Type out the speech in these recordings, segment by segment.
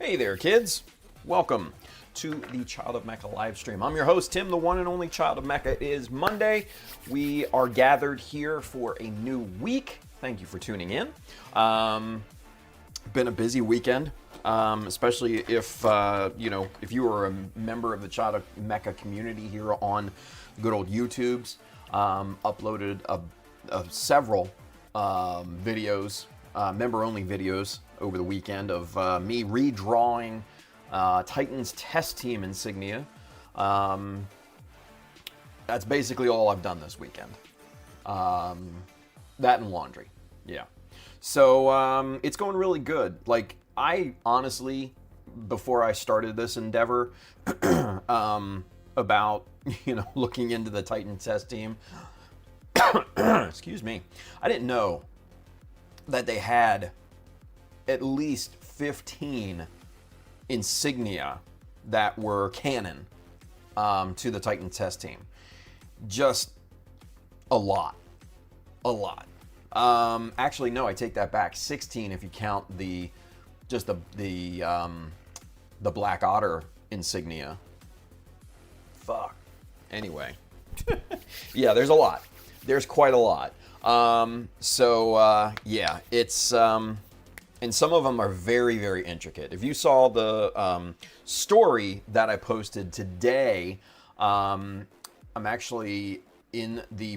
Hey there, kids. Welcome to the Child of Mecha live stream. I'm your host, Tim, the one and only Child of Mecha. It is Monday. We are gathered here for a new week. Thank you for tuning in. Been a busy weekend, especially if if you were a member of the Child of Mecha community here on good old YouTube's. Uploaded several videos, member-only videos over the weekend of me redrawing Titan's test team insignia. That's basically all I've done this weekend. That and laundry, yeah. So it's going really good. Like, I honestly, before I started this endeavor, about looking into the Titan test team, excuse me, I didn't know that they had at least 15 insignia that were canon to the Titan test team. Just a lot. Actually, no, I take that back. 16 if you count the Black Otter insignia. Fuck. Anyway, yeah, there's a lot. There's quite a lot. Yeah, it's and some of them are very, very intricate. If you saw the story that I posted today, I'm actually in the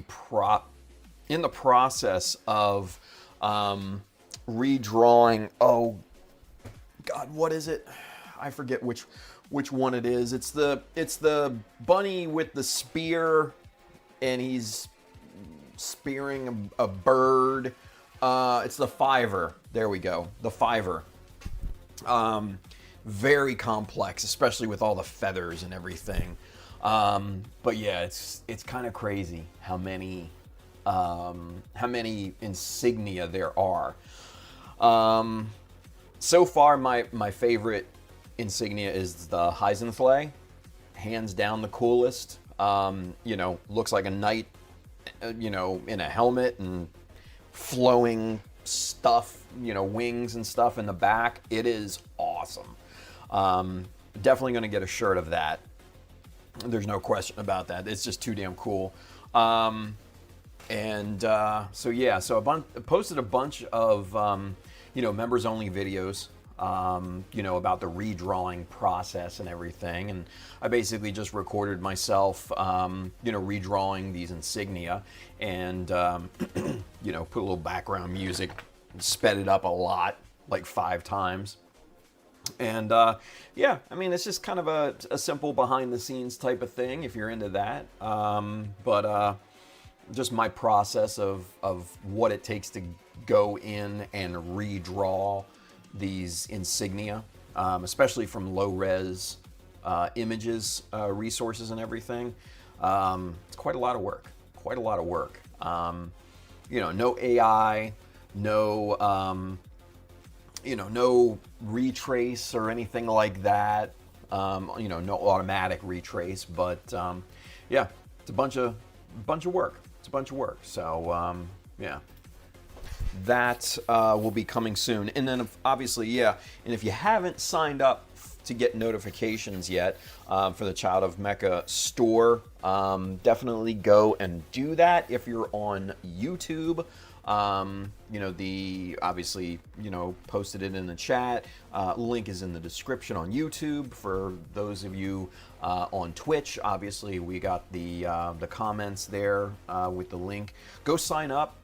process of redrawing. Oh God, what is it? I forget which one it is. It's the bunny with the spear, and he's spearing a bird. It's the Fiver. There we go. The Fiver. Very complex, especially with all the feathers and everything. But yeah, it's kind of crazy how many insignia there are. So far, my favorite insignia is the Heisenflay. Hands down the coolest. Looks like a knight, in a helmet and flowing stuff, wings and stuff in the back. It is awesome. Definitely going to get a shirt of that. There's no question about that. It's just too damn cool. So I posted a bunch of, members only videos, about the redrawing process and everything. And I basically just recorded myself, redrawing these insignia and, put a little background music, sped it up a lot, like 5 times. And it's just kind of a simple behind the scenes type of thing if you're into that. Just my process of what it takes to go in and redraw these insignia, especially from low res images, resources and everything. It's quite a lot of work. No AI, no retrace or anything like that. No automatic retrace, but it's a bunch of work. So yeah. That will be coming soon. And then obviously, and if you haven't signed up to get notifications yet for the Child of Mecha store, definitely go and do that. If you're on YouTube, posted it in the chat. Link is in the description on YouTube. For those of you on Twitch, obviously we got the comments there with the link. Go sign up.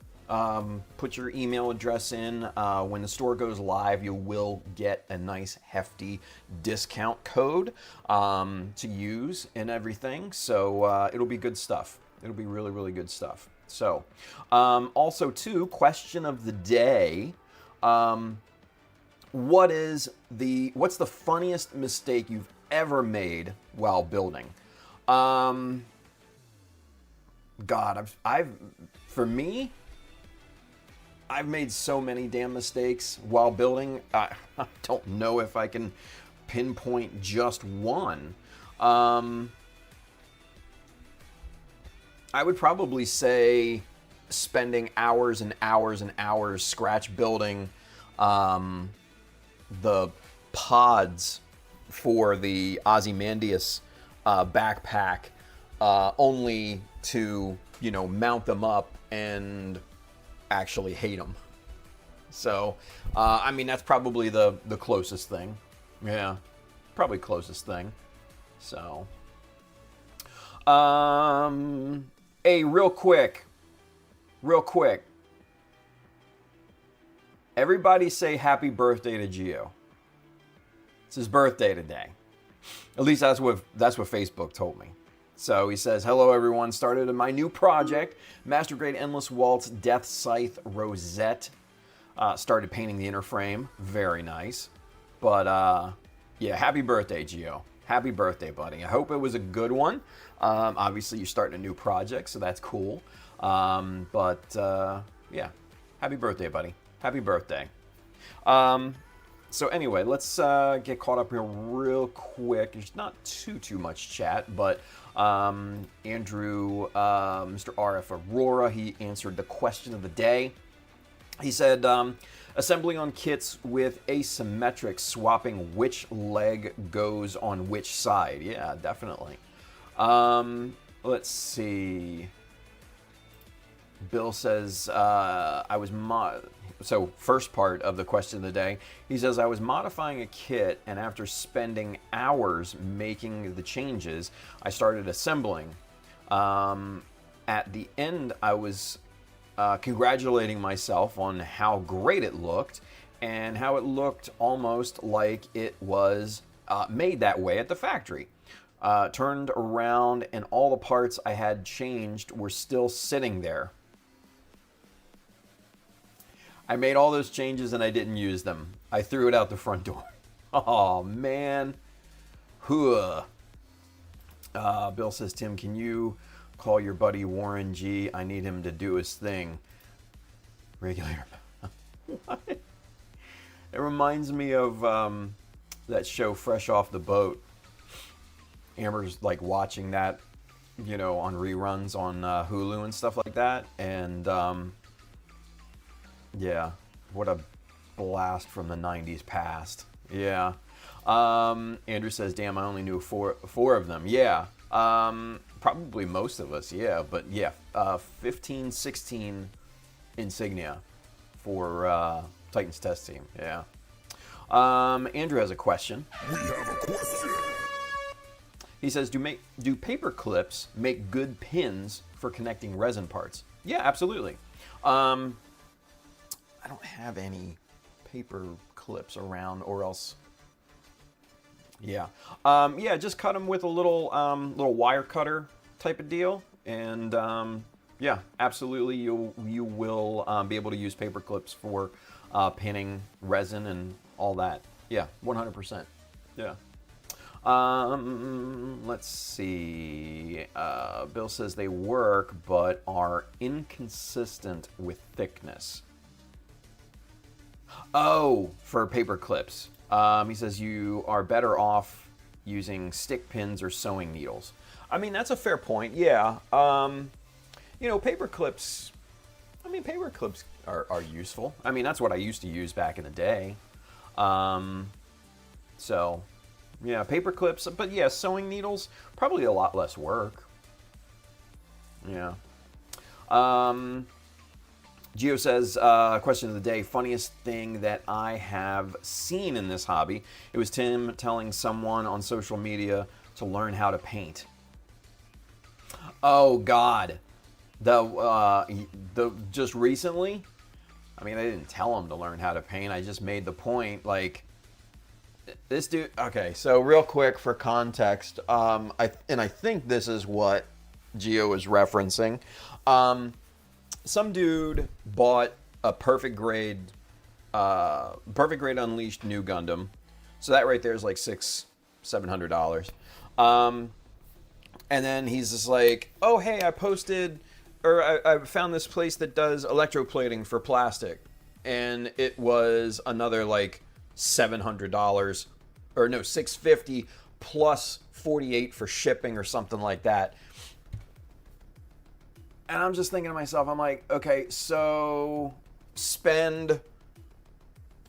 Put your email address in. When the store goes live, you will get a nice hefty discount code to use and everything. So it'll be good stuff. It'll be really, really good stuff. So also too, question of the day. What's the funniest mistake you've ever made while building? God, I've made so many damn mistakes while building. I don't know if I can pinpoint just one. I would probably say spending hours and hours and hours scratch building the pods for the Ozymandias backpack, only to, you know, mount them up and actually hate them. So, I mean, that's probably the closest thing. Yeah, probably closest thing. So, hey, real quick. Everybody say happy birthday to Gio. It's his birthday today. At least that's what Facebook told me. So he says, hello everyone, started my new project, Master Grade Endless Waltz Death Scythe Rosette. Started painting the inner frame. Very nice. But yeah, happy birthday, Gio. Happy birthday, buddy. I hope it was a good one. Obviously, you're starting a new project, so that's cool. Yeah, happy birthday, buddy. Happy birthday. So anyway, let's get caught up here real quick. There's not too much chat, but Andrew, Mr. RF Aurora, he answered the question of the day. He said, assembling on kits with asymmetric, swapping which leg goes on which side. Yeah, definitely. Let's see. Bill says, so first part of the question of the day, he says, I was modifying a kit, and after spending hours making the changes, I started assembling. At the end, I was congratulating myself on how great it looked, and how it looked almost like it was made that way at the factory. Turned around, and all the parts I had changed were still sitting there. I made all those changes and I didn't use them. I threw it out the front door. Oh, man. Bill says, Tim, can you call your buddy Warren G? I need him to do his thing. Regulator. What? It reminds me of that show Fresh Off the Boat. Amber's like watching that, you know, on reruns on Hulu and stuff like that. And yeah, what a blast from the 90s past. Yeah. Andrew says, damn, I only knew four of them. Yeah. Probably most of us, yeah. But yeah, 15, 16 insignia for Titan's test team. Yeah. Andrew has a question. We have a question. He says, do paper clips make good pins for connecting resin parts? Yeah, absolutely. I don't have any paper clips around, or else. Yeah, yeah. Just cut them with a little wire cutter type of deal, and yeah, absolutely. You will be able to use paper clips for pinning resin and all that. Yeah, 100%. Yeah. Let's see. Bill says they work, but are inconsistent with thickness. Oh, for paper clips. He says you are better off using stick pins or sewing needles. I mean, that's a fair point. Yeah. You know, paper clips. I mean, paper clips are useful. I mean, that's what I used to use back in the day. So, yeah, paper clips. But yeah, sewing needles, probably a lot less work. Yeah. Gio says, question of the day, funniest thing that I have seen in this hobby. It was Tim telling someone on social media to learn how to paint. Oh, God. Just recently, I mean, I didn't tell him to learn how to paint. I just made the point, like, this dude, okay, so real quick for context, I think this is what Gio is referencing. Some dude bought a perfect grade Unleashed new Gundam. So that right there is like $600-700. And then he's just like, oh, hey, I found this place that does electroplating for plastic. And it was another like $700, or no, $650 plus $48 for shipping or something like that. And I'm just thinking to myself, I'm like, okay, so spend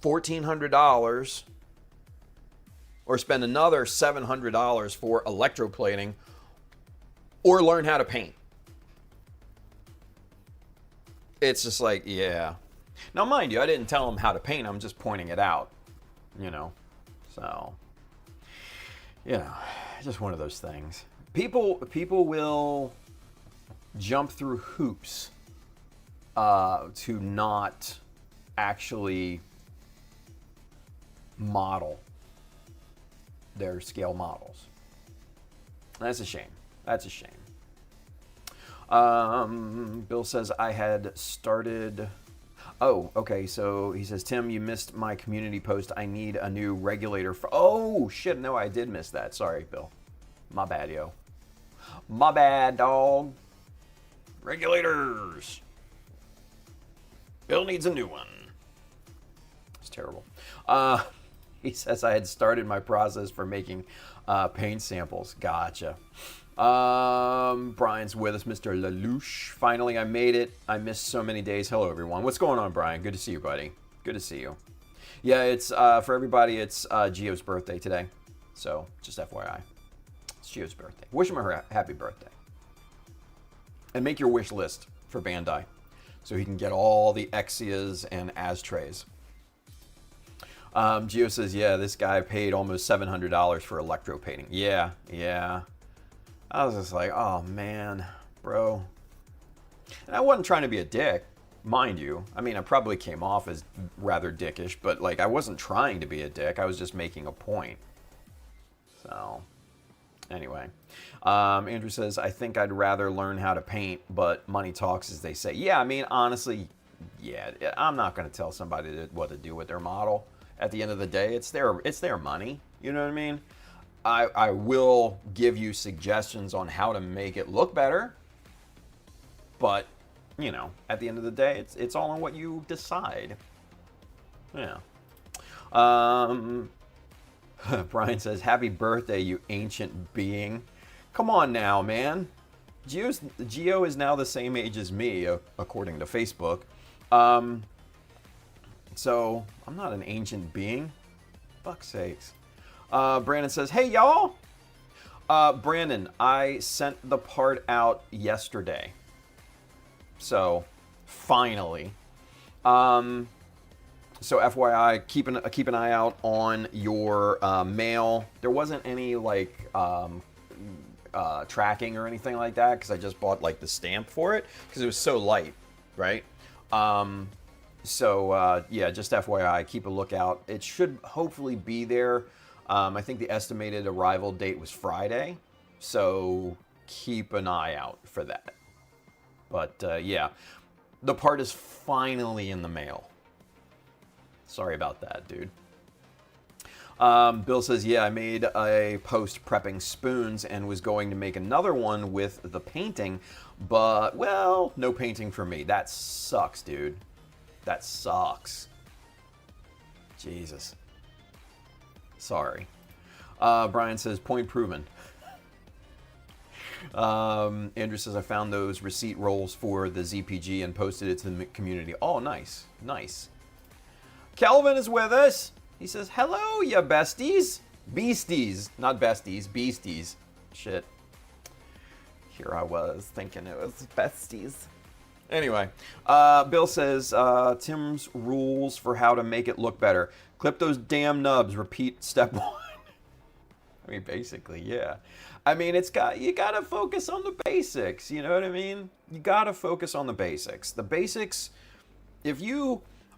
$1,400 or spend another $700 for electroplating, or learn how to paint. It's just like, yeah. Now, mind you, I didn't tell them how to paint. I'm just pointing it out, you know. So, you know, just one of those things. People will jump through hoops to not actually model their scale models. That's a shame. That's a shame. Bill says I had started. Oh, okay. So he says, Tim, you missed my community post. I need a new regulator for. Oh shit! No, I did miss that. Sorry, Bill. My bad, yo. My bad, dog. Regulators. Bill needs a new one. It's terrible. He says I had started my process for making paint samples. Gotcha. Brian's with us, Mr. Lelouch. Finally, I made it. I missed so many days. Hello, everyone. What's going on, Brian? Good to see you, buddy. Good to see you. Yeah, it's for everybody. It's Gio's birthday today, so just FYI, it's Gio's birthday. Wish him a happy birthday, and make your wish list for Bandai, so he can get all the Exias and Ashtrays. Gio says, yeah, this guy paid almost $700 for electropainting. Yeah. I was just like, oh, man, bro. And I wasn't trying to be a dick, mind you. I mean, I probably came off as rather dickish, but, like, I wasn't trying to be a dick. I was just making a point. So, anyway. Andrew says, I think I'd rather learn how to paint, but money talks, as they say. Yeah, I mean, honestly, yeah, I'm not going to tell somebody what to do with their model. At the end of the day, it's their money. You know what I mean? I will give you suggestions on how to make it look better, but you know, at the end of the day, it's all on what you decide. Yeah. Brian says, "Happy birthday, you ancient being." Come on now, man. Gio is now the same age as me, according to Facebook. So I'm not an ancient being. Fuck's sakes. Brandon says, hey, y'all. Brandon, I sent the part out yesterday. So, finally. So, FYI, keep an eye out on your mail. There wasn't any, like, tracking or anything like that, because I just bought, like, the stamp for it, because it was so light, right? So, yeah, just FYI, keep a lookout. It should hopefully be there. I think the estimated arrival date was Friday, so keep an eye out for that. But, yeah, the part is finally in the mail. Sorry about that, dude. Bill says, yeah, I made a post prepping spoons and was going to make another one with the painting, but, well, no painting for me. That sucks, dude. That sucks. Jesus. Sorry. Brian says, point proven. Andrew says, I found those receipt rolls for the ZPG and posted it to the community. Oh, nice. Nice. Kelvin is with us. He says, hello, ya besties. Beasties. Not besties, beasties. Shit. Here I was thinking it was besties. Anyway, Bill says, Tim's rules for how to make it look better. Clip those damn nubs. Repeat step 1. I mean, basically, yeah. I mean, you gotta focus on the basics. You know what I mean? You gotta focus on the basics. The basics,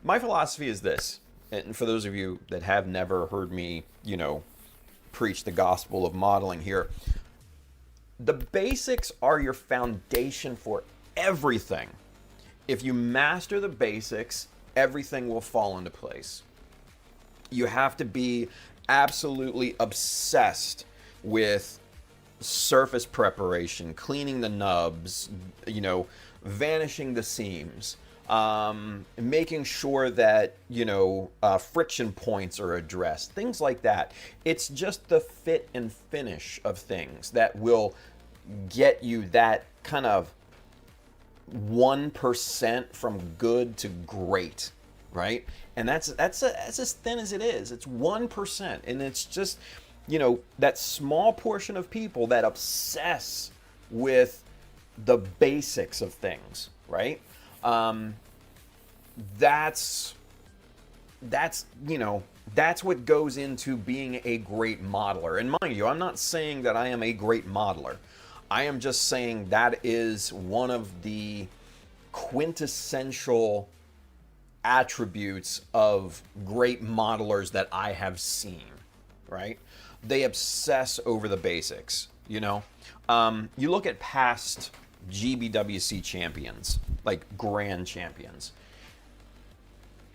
my philosophy is this, and for those of you that have never heard me, preach the gospel of modeling here, the basics are your foundation for everything. If you master the basics, everything will fall into place. You have to be absolutely obsessed with surface preparation, cleaning the nubs, vanishing the seams, making sure that, friction points are addressed, things like that. It's just the fit and finish of things that will get you that kind of 1% from good to great, right? And that's as thin as it is. It's 1%, and it's just, you know, that small portion of people that obsess with the basics of things, right? That's you know, that's what goes into being a great modeler. And mind you, I'm not saying that I am a great modeler. I am just saying that is one of the quintessential attributes of great modelers that I have seen, right? They obsess over the basics, you know? You look at past GBWC champions, like grand champions.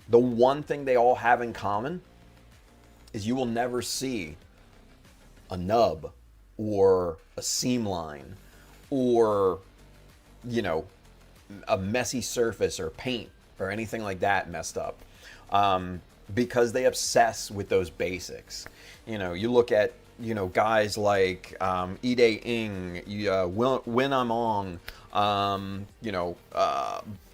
The one thing they all have in common is you will never see a nub or a seam line or, you know, a messy surface or paint or anything like that messed up, because they obsess with those basics. You know, you look at, you know, guys like Ide Ing, Win Among, you know,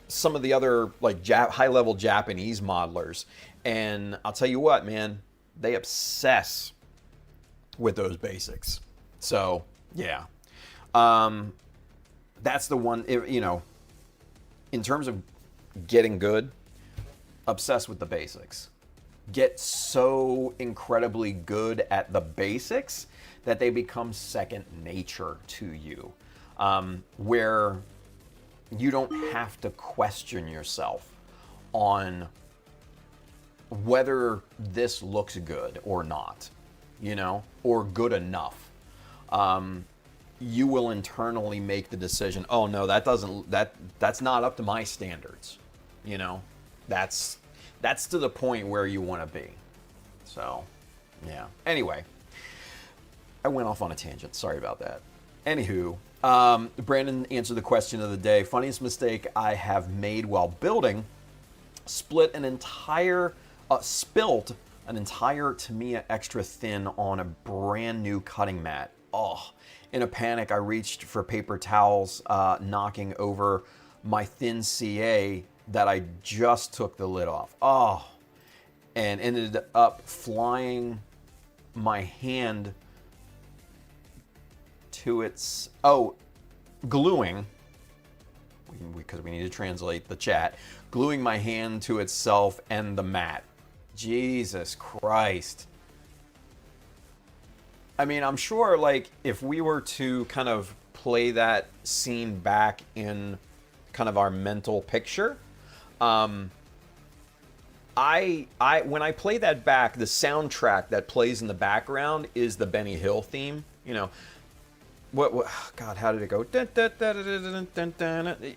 some of the other like high-level Japanese modelers, and I'll tell you what, man, they obsess with those basics. So yeah, that's the one. You know, in terms of getting good, obsess with the basics. Get so incredibly good at the basics that they become second nature to you, where you don't have to question yourself on whether this looks good or not, you know, or good enough. You will internally make the decision, oh no, that's not up to my standards. You know, that's to the point where you want to be. So, yeah. Anyway, I went off on a tangent. Sorry about that. Anywho, Brandon answered the question of the day. Funniest mistake I have made while building: spilt an entire Tamiya extra thin on a brand new cutting mat. Oh, in a panic, I reached for paper towels, knocking over my thin CA that I just took the lid off. Oh, and ended up flying my hand to its, gluing, because we need to translate the chat, gluing my hand to itself and the mat. Jesus Christ. I mean, I'm sure, like, if we were to kind of play that scene back in kind of our mental picture, when I play that back, the soundtrack that plays in the background is the Benny Hill theme. You know, what God, how did it go?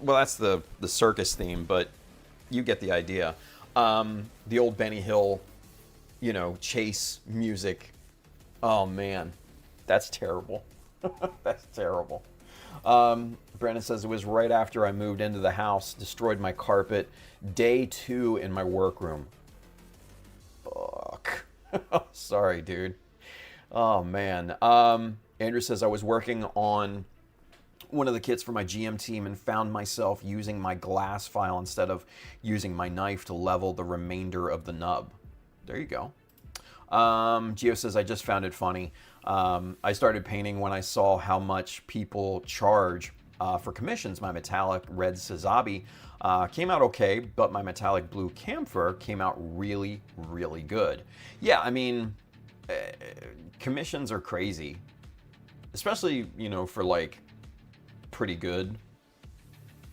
Well, that's the circus theme, but you get the idea. The old Benny Hill, you know, chase music. Oh man, that's terrible. That's terrible. Brandon says it was right after I moved into the house, destroyed my carpet, day 2 in my workroom. Fuck. Sorry, dude. Oh man. Andrew says I was working on one of the kits for my GM team and found myself using my glass file instead of using my knife to level the remainder of the nub. There you go. Gio says, I just found it funny. I started painting when I saw how much people charge for commissions. My metallic red Sazabi came out okay, but my metallic blue camphor came out really, really good. Yeah, I mean, commissions are crazy. Especially, you know, for like pretty good.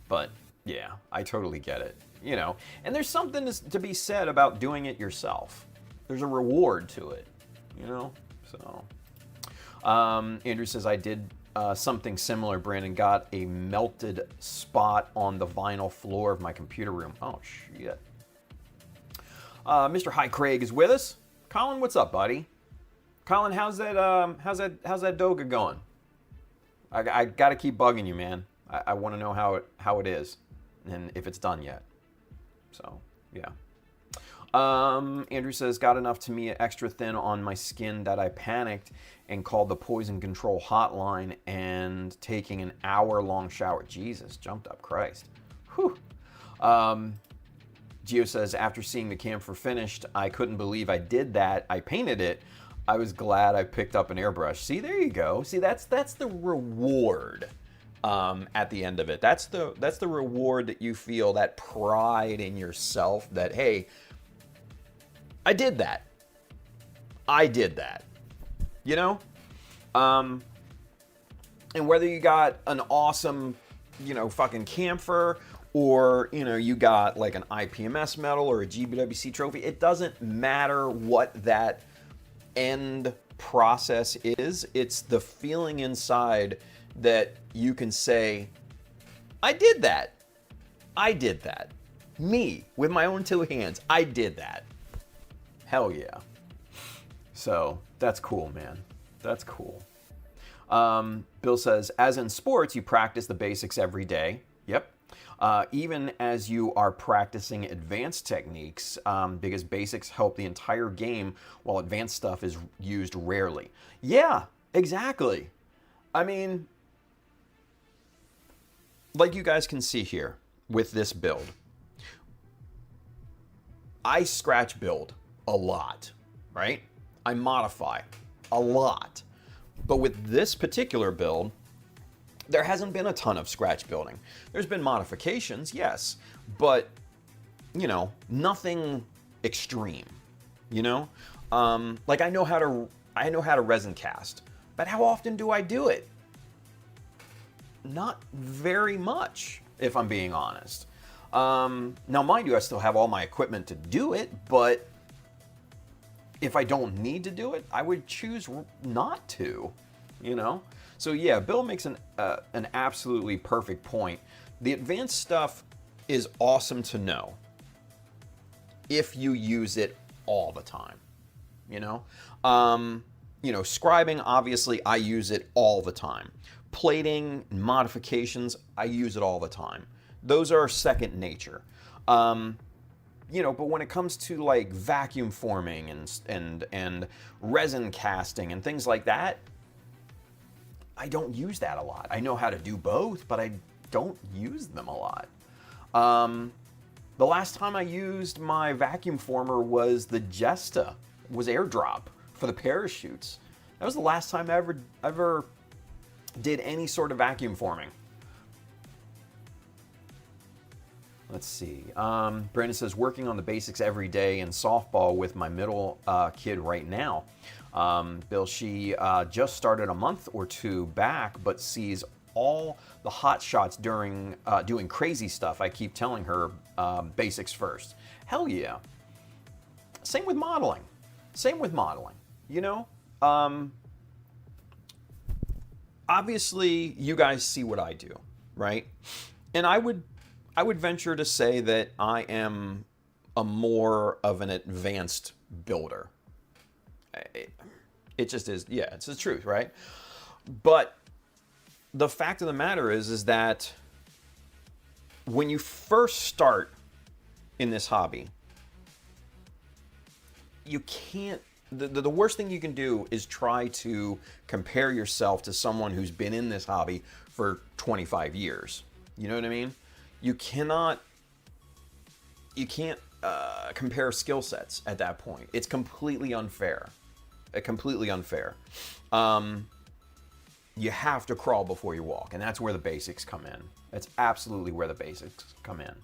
But yeah, I totally get it. You know, and there's something to be said about doing it yourself. There's a reward to it, you know? So, Andrew says, I did something similar. Brandon got a melted spot on the vinyl floor of my computer room. Oh, shit. Mr. Hi Craig is with us. Colin, what's up, buddy? Colin, how's that Doga going? I got to keep bugging you, man. I want to know how it is and if it's done yet. So, yeah. Andrew says, got enough Tamiya extra thin on my skin that I panicked and called the poison control hotline and taking an hour-long shower. Jesus, jumped up Christ. Whew. Gio says, after seeing the camphor finished, I couldn't believe I did that. I painted it. I was glad I picked up an airbrush. See, there you go. See, that's the reward at the end of it. That's the reward that you feel, that pride in yourself that, hey, I did that. I did that. You know? And whether you got an awesome, fucking camphor, or, you got like an IPMS medal or a GBWC trophy, it doesn't matter what that end process is. It's the feeling inside that you can say, I did that. I did that. Me, with my own two hands, I did that. Hell yeah. So, that's cool, man. That's cool. Bill says, as in sports, you practice the basics every day. Yep. Even as you are practicing advanced techniques, because basics help the entire game while advanced stuff is used rarely. Yeah, exactly. I mean, like you guys can see here with this build, I scratch build a lot, right? I modify a lot. But with this particular build, there hasn't been a ton of scratch building. There's been modifications, yes, but, nothing extreme, Like I know how to resin cast, but how often do I do it? Not very much, if I'm being honest. Now, mind you, I still have all my equipment to do it, but if I don't need to do it, I would choose not to, So yeah, Bill makes an absolutely perfect point. The advanced stuff is awesome to know if you use it all the time, Scribing, obviously, I use it all the time. Plating, modifications, I use it all the time. Those are second nature. But when it comes to like vacuum forming and resin casting and things like that, I don't use that a lot. I know how to do both, but I don't use them a lot. The last time I used my vacuum former was the Jesta, was airdrop for the parachutes. That was the last time I ever did any sort of vacuum forming. Let's see. Brandon says, working on the basics every day in softball with my middle kid right now. Bill, she just started a month or two back, but sees all the hot shots during doing crazy stuff. I keep telling her basics first. Hell yeah. Same with modeling. Obviously, you guys see what I do, right? And I would venture to say that I am a more of an advanced builder. It just is, yeah, it's the truth, right? But the fact of the matter is that when you first start in this hobby, you can't, the worst thing you can do is try to compare yourself to someone who's been in this hobby for 25 years. You know what I mean? You can't compare skill sets at that point. It's completely unfair. You have to crawl before you walk, and that's where the basics come in. That's absolutely where the basics come in.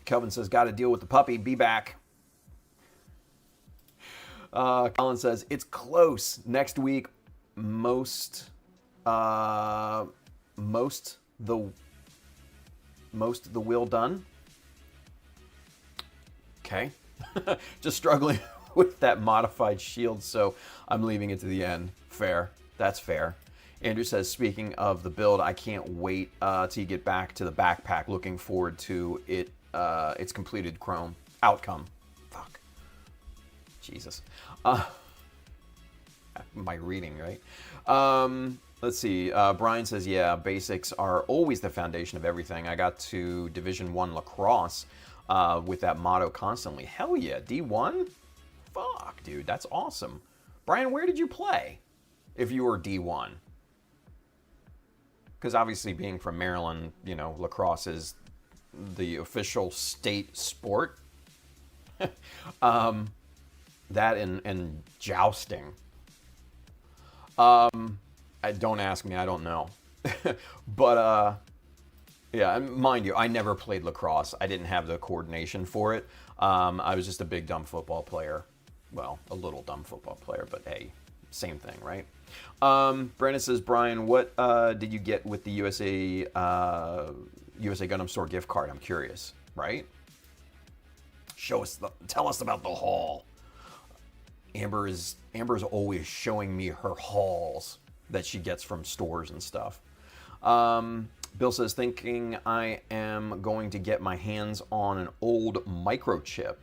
Kelvin says, got to deal with the puppy. Be back. Colin says, it's close. Next week, most the wheel done. Okay. Just struggling with that modified shield, so I'm leaving it to the end. Fair. That's fair. Andrew says, speaking of the build, I can't wait till you get back to the backpack. Looking forward to it. Its completed chrome outcome. Fuck. Jesus. My reading, right? Let's see. Brian says, yeah, basics are always the foundation of everything. I got to Division 1 lacrosse with that motto constantly. Hell yeah, D1? Fuck, dude, that's awesome. Brian, where did you play if you were D1? Because obviously being from Maryland, lacrosse is the official state sport. That and jousting. Don't ask me, I don't know. But yeah, mind you, I never played lacrosse. I didn't have the coordination for it. I was just a big dumb football player. Well, a little dumb football player, but hey, same thing, right? Brandon says, Brian, what did you get with the USA Gundam Store gift card? I'm curious, right? Tell us about the haul. Amber is always showing me her hauls that she gets from stores and stuff. Bill says, thinking I am going to get my hands on an old microchip,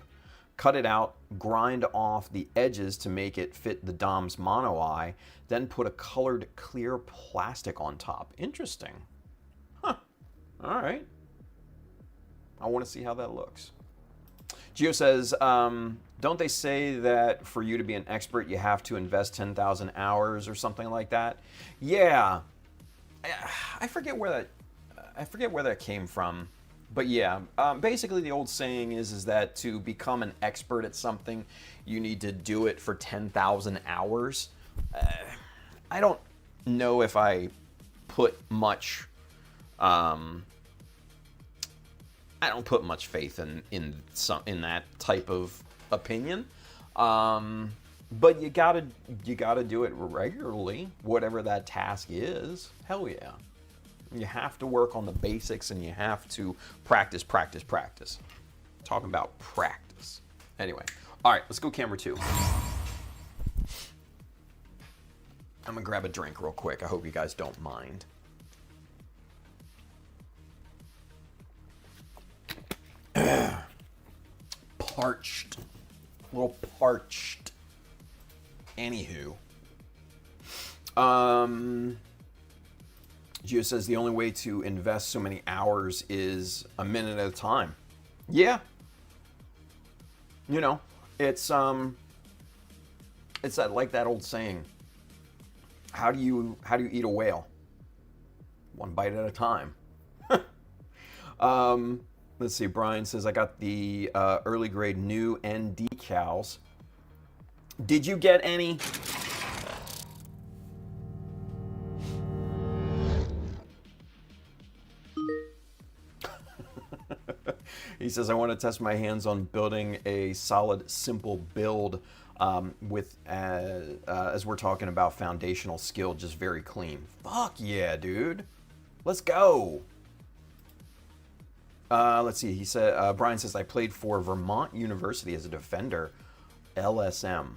cut it out, grind off the edges to make it fit the Dom's mono eye, then put a colored clear plastic on top. Interesting. Huh. All right. I want to see how that looks. Gio says, don't they say that for you to be an expert, you have to invest 10,000 hours or something like that? Yeah. I forget where that came from. But yeah, basically the old saying is that to become an expert at something, you need to do it for 10,000 hours. I don't know if I put much... I don't put much faith in that type of opinion, but you gotta do it regularly, whatever that task is. Hell yeah, you have to work on the basics and you have to practice. Talking about practice. Anyway, all right, let's go camera 2. I'm gonna grab a drink real quick. I hope you guys don't mind. Parched. A little parched. Anywho. Gio says the only way to invest so many hours is a minute at a time. Yeah. You know, it's that, like that old saying. How do you eat a whale? One bite at a time. Let's see, Brian says, I got the early grade new end decals. Did you get any? He says, I want to test my hands on building a solid, simple build as we're talking about foundational skill, just very clean. Fuck yeah, dude. Let's go. Let's see. He said, Brian says, I played for Vermont University as a defender. LSM.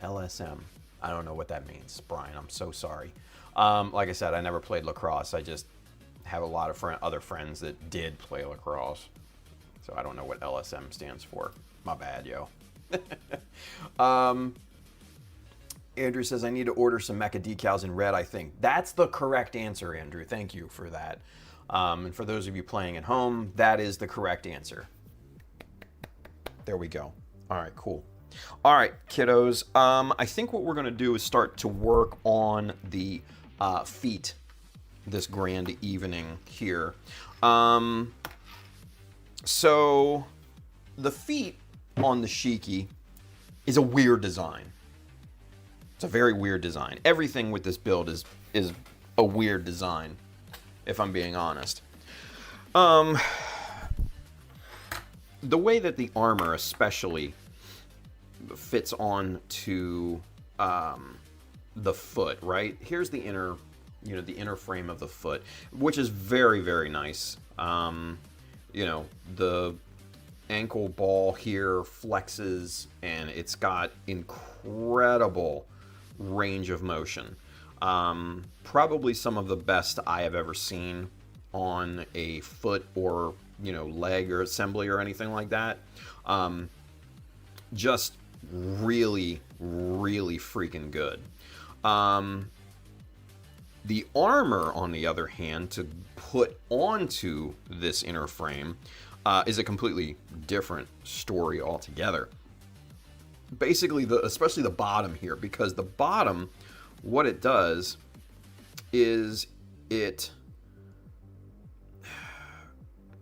I don't know what that means, Brian. I'm so sorry. Like I said, I never played lacrosse. I just have a lot of other friends that did play lacrosse. So I don't know what LSM stands for. My bad, yo. Andrew says, I need to order some Mecha Decals in red, I think. That's the correct answer, Andrew. Thank you for that. And for those of you playing at home, that is the correct answer. There we go. All right, cool. All right, kiddos. I think what we're going to do is start to work on the feet this grand evening here. So the feet on the Shiki is a weird design. It's a very weird design. Everything with this build is a weird design, if I'm being honest. The way that the armor especially fits on to the foot, right? Here's the inner, the inner frame of the foot, which is very, very nice. The ankle ball here flexes and it's got incredible range of motion. Probably some of the best I have ever seen on a foot or, leg or assembly or anything like that. Just really, really freaking good. The armor, on the other hand, to put onto this inner frame is a completely different story altogether. Basically, especially the bottom here, because the bottom, what it does is it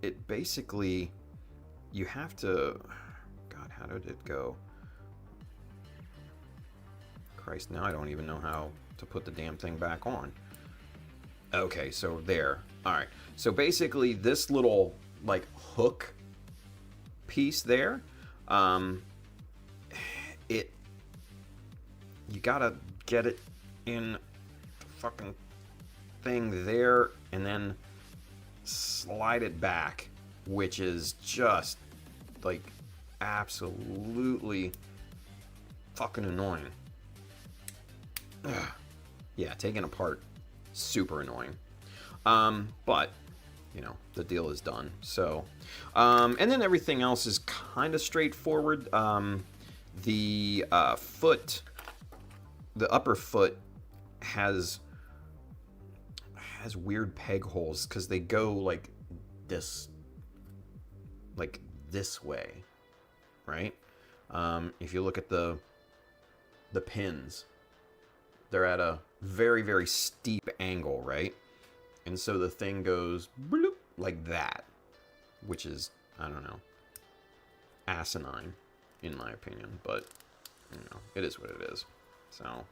it basically, you have to, God, how did it go? Christ, now I don't even know how to put the damn thing back on. Okay, so there. All right. So basically, this little like hook piece there, it, you gotta get it in the fucking thing there, and then slide it back, which is just like absolutely fucking annoying. Ugh. Yeah, taking apart, super annoying. But you know, the deal is done. So, and then everything else is kind of straightforward. The foot, the upper foot has weird peg holes because they go like this way, right? If you look at the pins, they're at a very, very steep angle, right? And so the thing goes bloop, like that, which is, I don't know, asinine in my opinion, but you know, it is what it is. So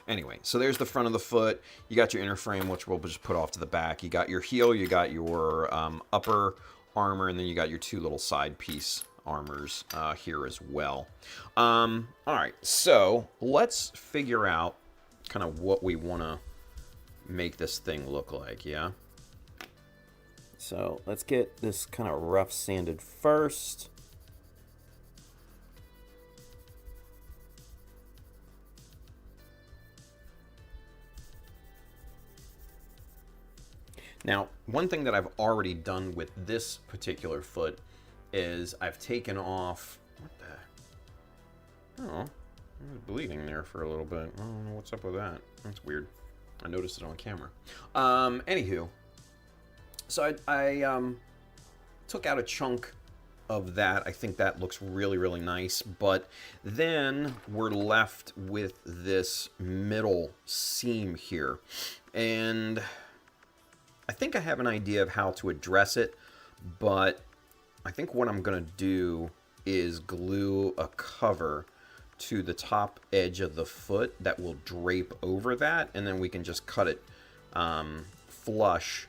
anyway, so there's the front of the foot. You got your inner frame, which we'll just put off to the back. You got your heel, you got your upper armor, and then you got your two little side piece armors here as well. All right, so let's figure out kind of what we want to make this thing look like, yeah? So let's get this kind of rough sanded first. Now, one thing that I've already done with this particular foot is I've taken off, what the, oh, it was bleeding there for a little bit. I don't know what's up with that. That's weird. I noticed it on camera. Anywho, so I took out a chunk of that. I think that looks really, really nice. But then we're left with this middle seam here. And I think I have an idea of how to address it, but I think what I'm going to do is glue a cover to the top edge of the foot that will drape over that, and then we can just cut it flush,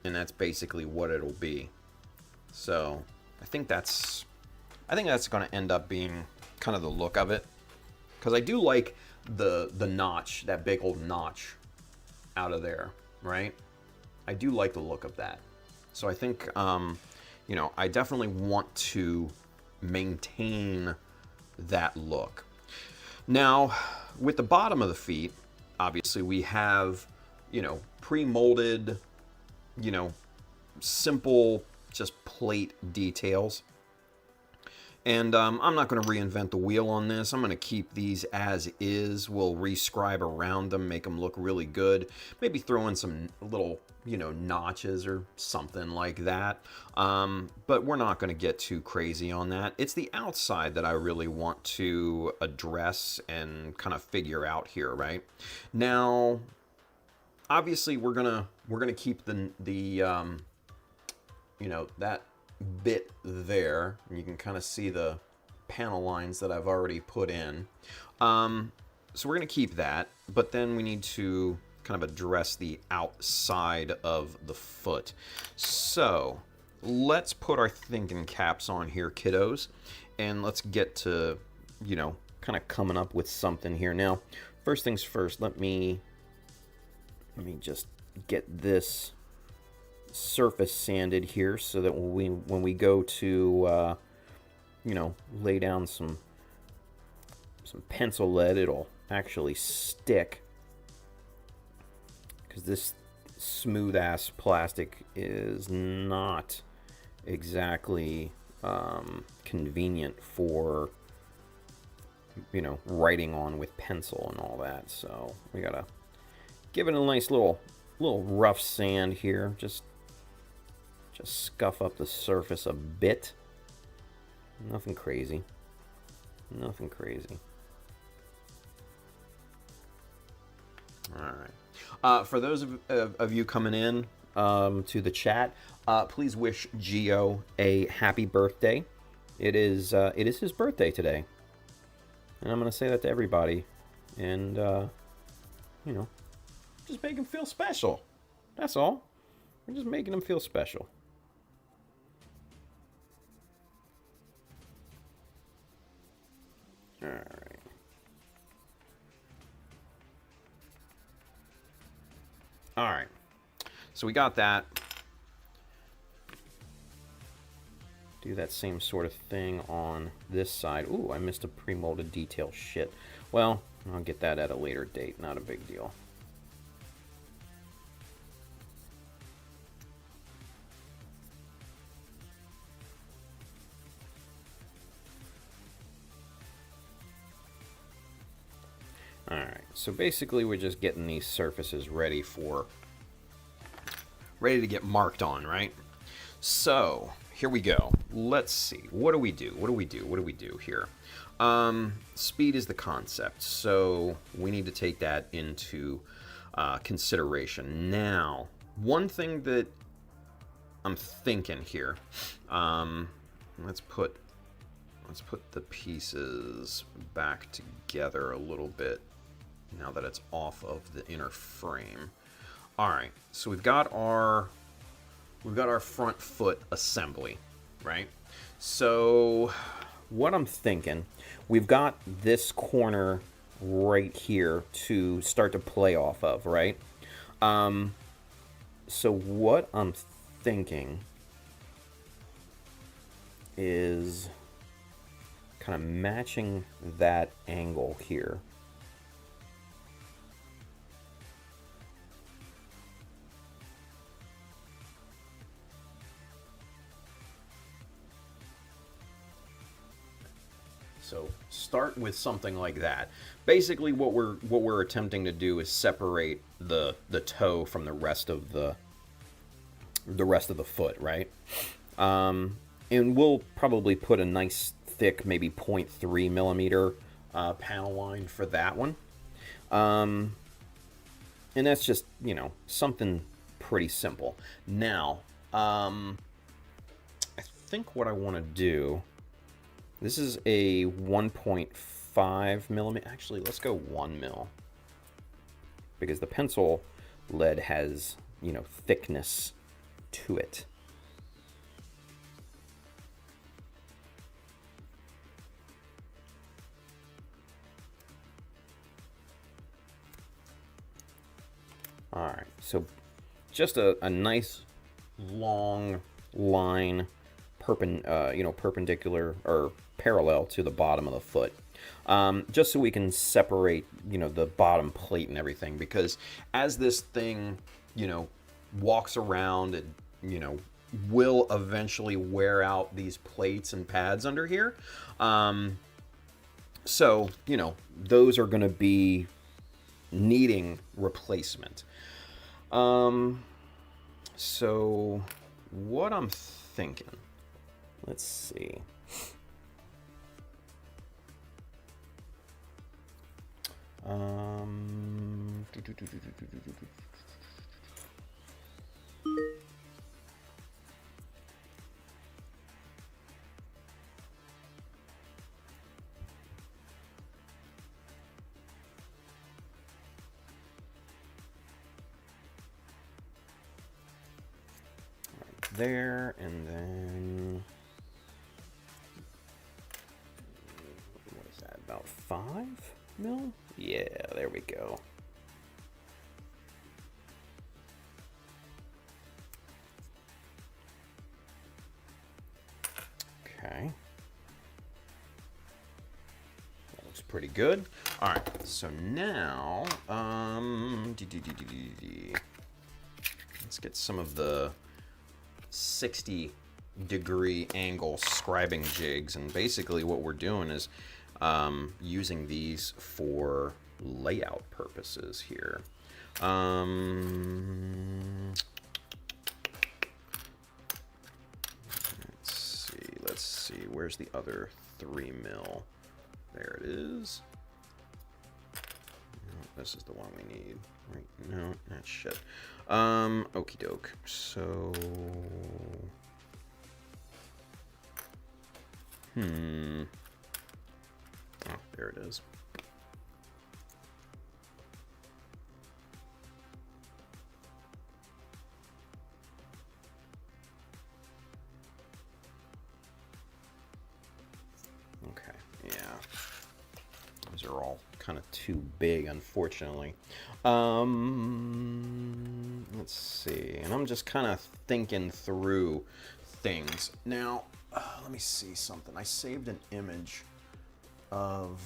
and that's basically what it'll be. So I think that's going to end up being kind of the look of it, because I do like the notch, that big old notch out of there, right? I do like the look of that. So I think, you know, I definitely want to maintain that look. Now, with the bottom of the feet, obviously we have, you know, pre-molded, you know, simple, just plate details. And I'm not going to reinvent the wheel on this. I'm going to keep these as is. We'll rescribe around them, make them look really good. Maybe throw in some little, you know, notches or something like that. But we're not going to get too crazy on that. It's the outside that I really want to address and kind of figure out here, right? Now, obviously, we're gonna keep the you know, that bit there. You can kind of see the panel lines that I've already put in. So we're going to keep that, but then we need to kind of address the outside of the foot. So let's put our thinking caps on here, kiddos, and let's get to, you know, kind of coming up with something here. Now, first things first, let me just get this surface sanded here so that when we go to you know, lay down some pencil lead, it'll actually stick, because this smooth ass plastic is not exactly convenient for, you know, writing on with pencil and all that. So we gotta give it a nice little rough sand here. Just scuff up the surface a bit. Nothing crazy. Nothing crazy. All right. For those of you coming in, to the chat. Please wish Gio a happy birthday. It is his birthday today, and I'm gonna say that to everybody, and you know, just make him feel special. That's all. We're just making him feel special. All right. All right. So we got that. Do that same sort of thing on this side. Ooh, I missed a pre-molded detail. Shit. Well, I'll get that at a later date. Not a big deal. Alright, so basically we're just getting these surfaces ready to get marked on, right? So, here we go. Let's see. What do we do? What do we do here? Speed is the concept, so we need to take that into consideration. Now, one thing that I'm thinking here, let's put the pieces back together a little bit now that it's off of the inner frame. All right, so we've got our front foot assembly, right? So what I'm thinking, we've got this corner right here to start to play off of, right? So what I'm thinking is kind of matching that angle here. So start with something like that. Basically, what we're attempting to do is separate the toe from the rest of the foot, right? And we'll probably put a nice thick, maybe 0.3 millimeter panel line for that one. And that's just, you know, something pretty simple. Now, I think what I want to do, this is a 1.5 millimeter. Actually, let's go 1 mil. Because the pencil lead has, you know, thickness to it. All right, so just a nice long line, perpendicular or parallel to the bottom of the foot, just so we can separate, you know, the bottom plate and everything. Because as this thing, you know, walks around, it, you know, will eventually wear out these plates and pads under here. So, you know, those are going to be needing replacement. So what I'm thinking, let's see. There, and then what is that, about 5 mil? Yeah, there we go. Okay, that looks pretty good. All right, so now let's get some of the 60-degree angle scribing jigs, and basically what we're doing is using these for layout purposes here. Let's see, where's the other 3 mil? There it is. This is the one we need right No, that shit. Okie doke. So... Oh, there it is. Okay, yeah. Those are all kind of too big, unfortunately. Let's see. And I'm just kind of thinking through things. Now, let me see something. I saved an image of...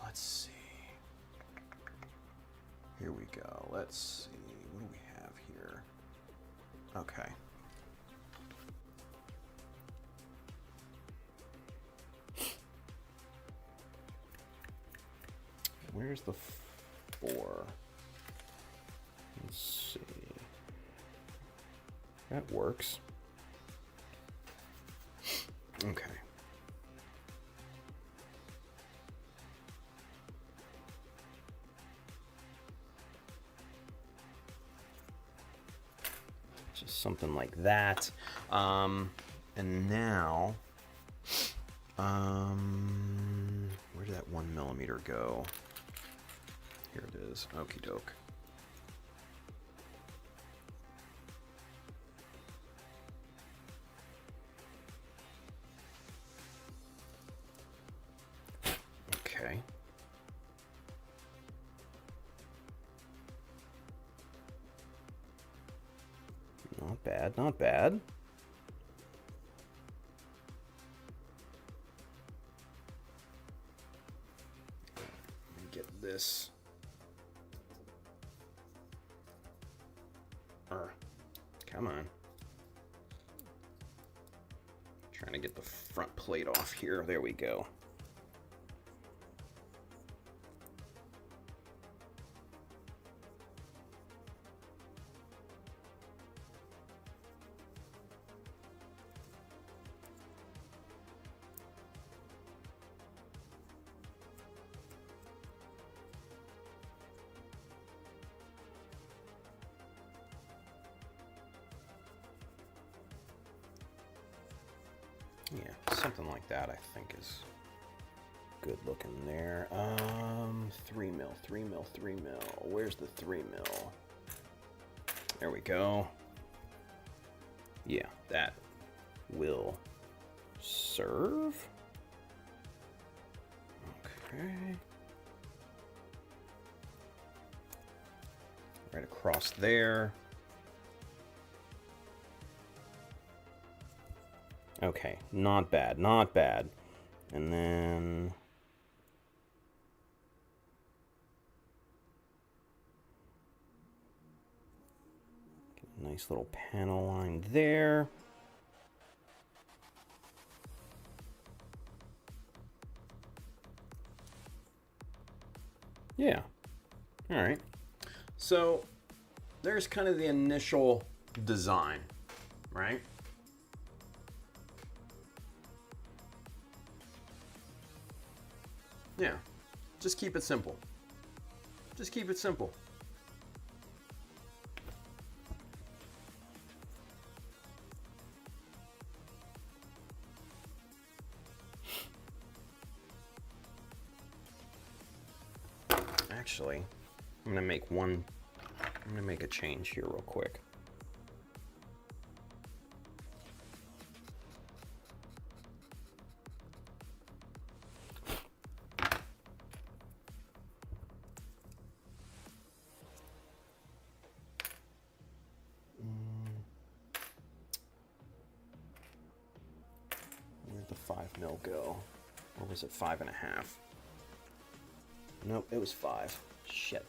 let's see. Here we go. Let's see. What do we have here? Okay. Where's the 4? Let's see. That works. Okay. Just something like that. And now, where did that 1mm go? Here it is. Okie doke. Okay. Not bad, not bad. Let me get this. Come on. Trying to get the front plate off here. There we go. Yeah, something like that I think is good looking there. 3mm, 3mm, 3mm. Where's the 3mm? There we go. Yeah, that will serve. Okay. Right across there. Okay, not bad, not bad. And then... get a nice little panel line there. Yeah. All right. So there's kind of the initial design, right? Yeah, just keep it simple. Just keep it simple. Actually, I'm gonna make a change here real quick. Where'd the 5mm go? Or was it 5.5? Nope, it was 5. Shit.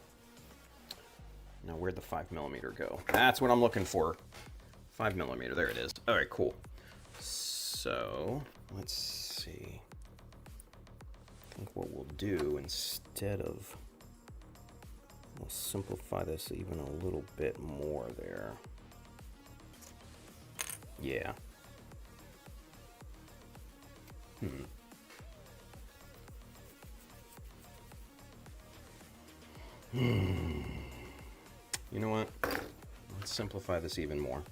Now where'd the 5mm go? That's what I'm looking for. 5mm, there it is. All right, cool. So let's see. I think what we'll do instead of, we'll simplify this even a little bit more there. Yeah. You know what? Let's simplify this even more.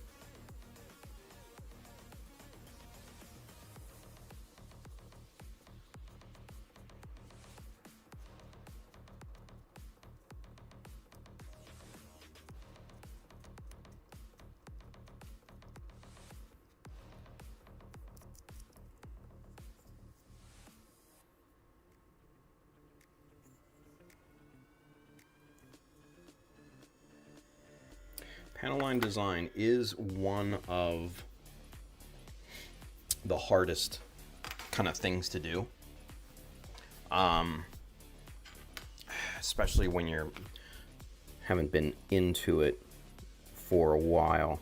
Panel line design is one of the hardest kind of things to do, especially when you haven't been into it for a while.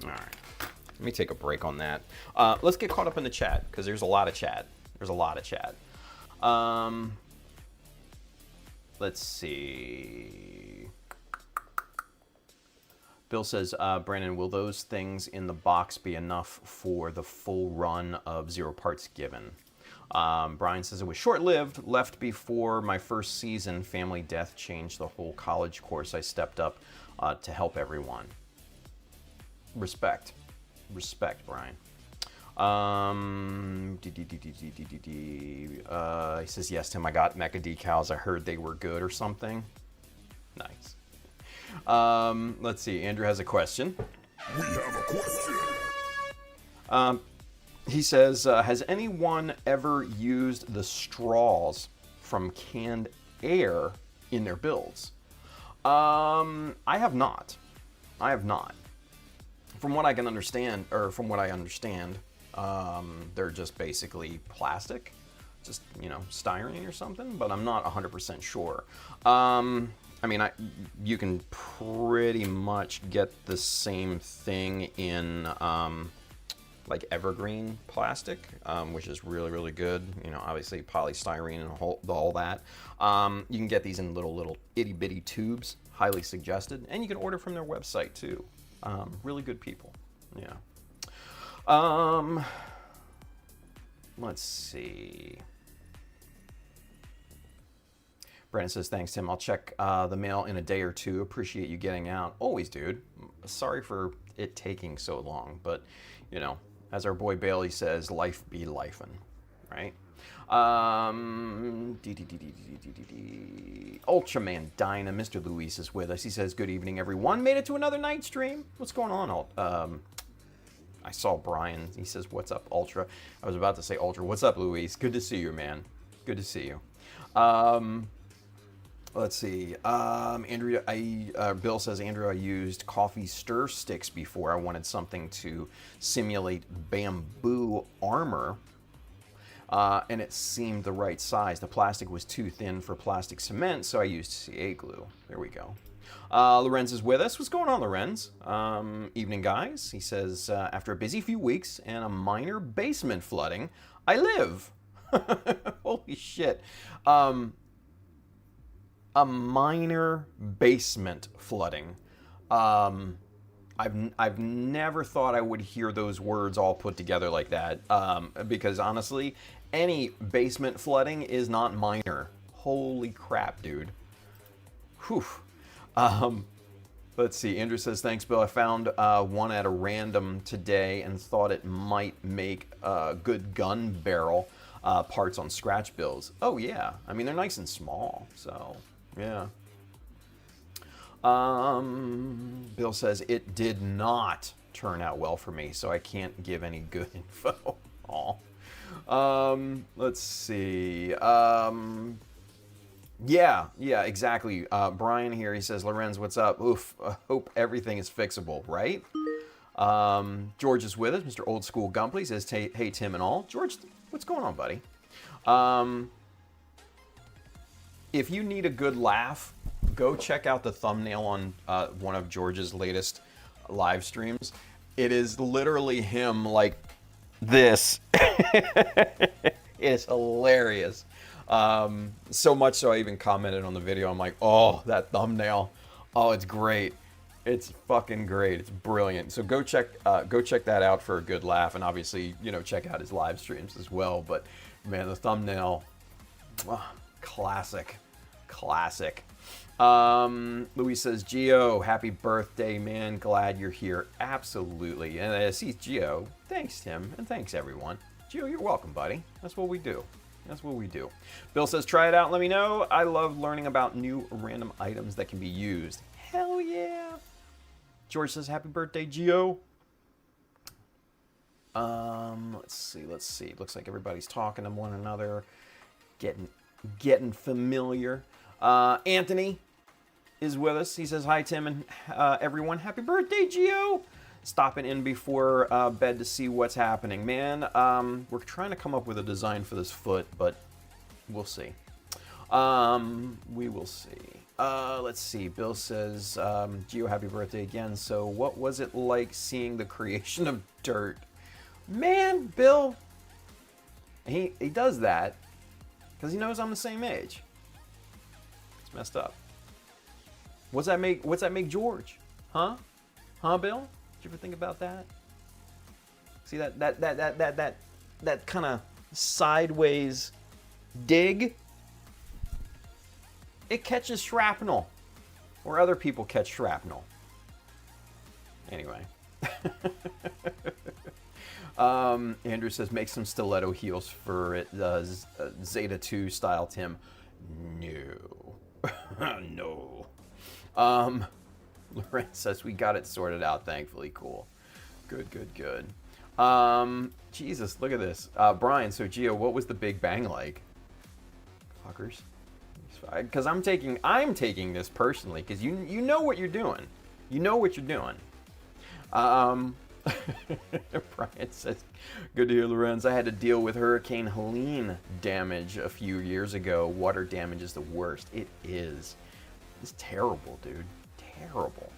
All right, let me take a break on that. Let's get caught up in the chat because there's a lot of chat. Let's see. Bill says, Brandon, will those things in the box be enough for the full run of 0 parts given? Brian says, it was short-lived, left before my first season. Family death changed the whole college course. I stepped up to help everyone. Respect, Brian. He says, yes, Tim, I got Mecha Decals. I heard they were good or something. Nice. Let's see. Andrew has a question. We have a question. He says, has anyone ever used the straws from canned air in their builds? I have not. From what I can understand, or from what I understand, they're just basically plastic, just, styrene or something, but I'm not 100% sure. I mean, you can pretty much get the same thing in like evergreen plastic, which is really, really good. Obviously polystyrene and all that. You can get these in little itty bitty tubes, highly suggested, and you can order from their website too. Really good people. Yeah. Let's see. Brandon says, thanks, Tim. I'll check the mail in a day or two. Appreciate you getting out. Always, dude. Sorry for it taking so long, but, as our boy Bailey says, life be lifin', right? Ultraman Dyna, Mr. Luis is with us. He says, good evening, everyone. Made it to another night stream. What's going on? I saw Brian. He says, what's up, Ultra? I was about to say Ultra. What's up, Luis? Good to see you, man. Good to see you. Let's see. Andrew, Bill says, Andrew, I used coffee stir sticks before. I wanted something to simulate bamboo armor. And it seemed the right size. The plastic was too thin for plastic cement, so I used CA glue. There we go. Lorenz is with us. What's going on, Lorenz? Evening, guys. He says, after a busy few weeks and a minor basement flooding, I live. Holy shit. A minor basement flooding. I've never thought I would hear those words all put together like that, because honestly, any basement flooding is not minor. Holy crap, dude. Whew. Let's see. Andrew says, thanks, Bill. I found one at a random today and thought it might make good gun barrel parts on scratch builds. Oh, yeah. I mean, they're nice and small, so, yeah. Bill says, it did not turn out well for me, so I can't give any good info. Aw. Let's see. Yeah, exactly. Brian here, he says, Lorenz, what's up? Oof, hope everything is fixable, right? George is with us, Mr. Old School Gumpley. He says, hey, Tim and all. George, what's going on, buddy? If you need a good laugh, go check out the thumbnail on one of George's latest live streams. It is literally him like this. It's hilarious. So much so I even commented on the video. I'm like, oh, that thumbnail. Oh, it's great. It's fucking great. It's brilliant. So go check that out for a good laugh, and obviously, you know, check out his live streams as well. But man, the thumbnail, classic. Louis says, Gio, happy birthday, man. Glad you're here. Absolutely. And I see Gio. Thanks, Tim, and thanks everyone. Gio, you're welcome, buddy. That's what we do. Bill says, try it out and let me know. I love learning about new random items that can be used. Hell yeah. George says, happy birthday, Gio. Let's see. Looks like everybody's talking to one another, getting familiar. Anthony is with us. He says, hi, Tim, and everyone. Happy birthday, Gio. Stopping in before bed to see what's happening. Man, we're trying to come up with a design for this foot, but we'll see. We will see. Let's see. Bill says, Gio, happy birthday again. So what was it like seeing the creation of dirt? Man, Bill, he does that because he knows I'm the same age. It's messed up. What's that make George? Huh, Bill? Did you ever think about that? See that kind of sideways dig? It catches shrapnel, or other people catch shrapnel. Anyway. Andrew says, make some stiletto heels for it. Zeta 2 style, Tim. No. No. Lorenz says, we got it sorted out, thankfully. Cool. Good. Jesus, look at this. Brian, so Gio, what was the Big Bang like? Fuckers. Because I'm taking this personally, because you know what you're doing. You know what you're doing. Brian says, good to hear, Lorenz. I had to deal with Hurricane Helene damage a few years ago. Water damage is the worst. It is. It's terrible, dude. Terrible.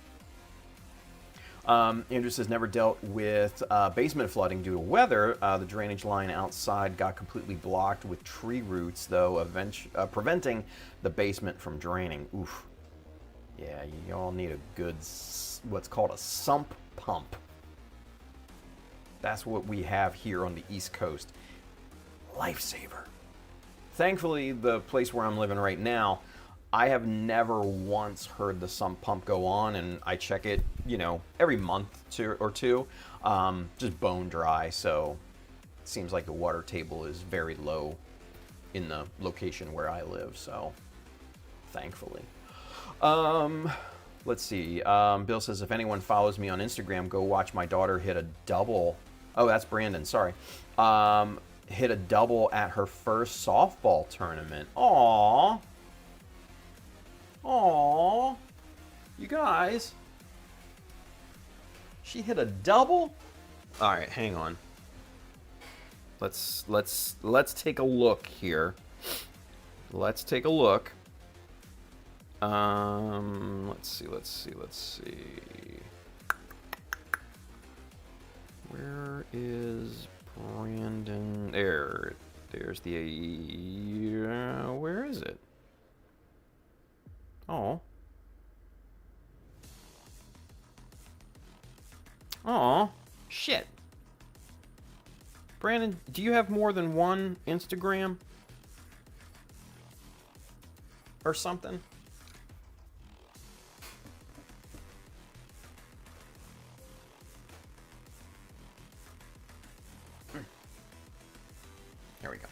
Andrew says, never dealt with basement flooding due to weather. The drainage line outside got completely blocked with tree roots, though, preventing the basement from draining. Oof. Yeah, you all need a good, what's called a sump pump. That's what we have here on the East Coast. Lifesaver. Thankfully, the place where I'm living right now, I have never once heard the sump pump go on, and I check it, you know, every month or two, just bone dry, so it seems like the water table is very low in the location where I live, so thankfully. Let's see. Bill says, if anyone follows me on Instagram, go watch my daughter hit a double. Oh, that's Brandon, sorry. Hit a double at her first softball tournament. Aww. Aww, you guys. She hit a double? All right, hang on. Let's take a look here. Let's take a look. Let's see. Where is Brandon? There's the where is it? Oh. Oh, shit. Brandon, do you have more than one Instagram? Or something? There we go.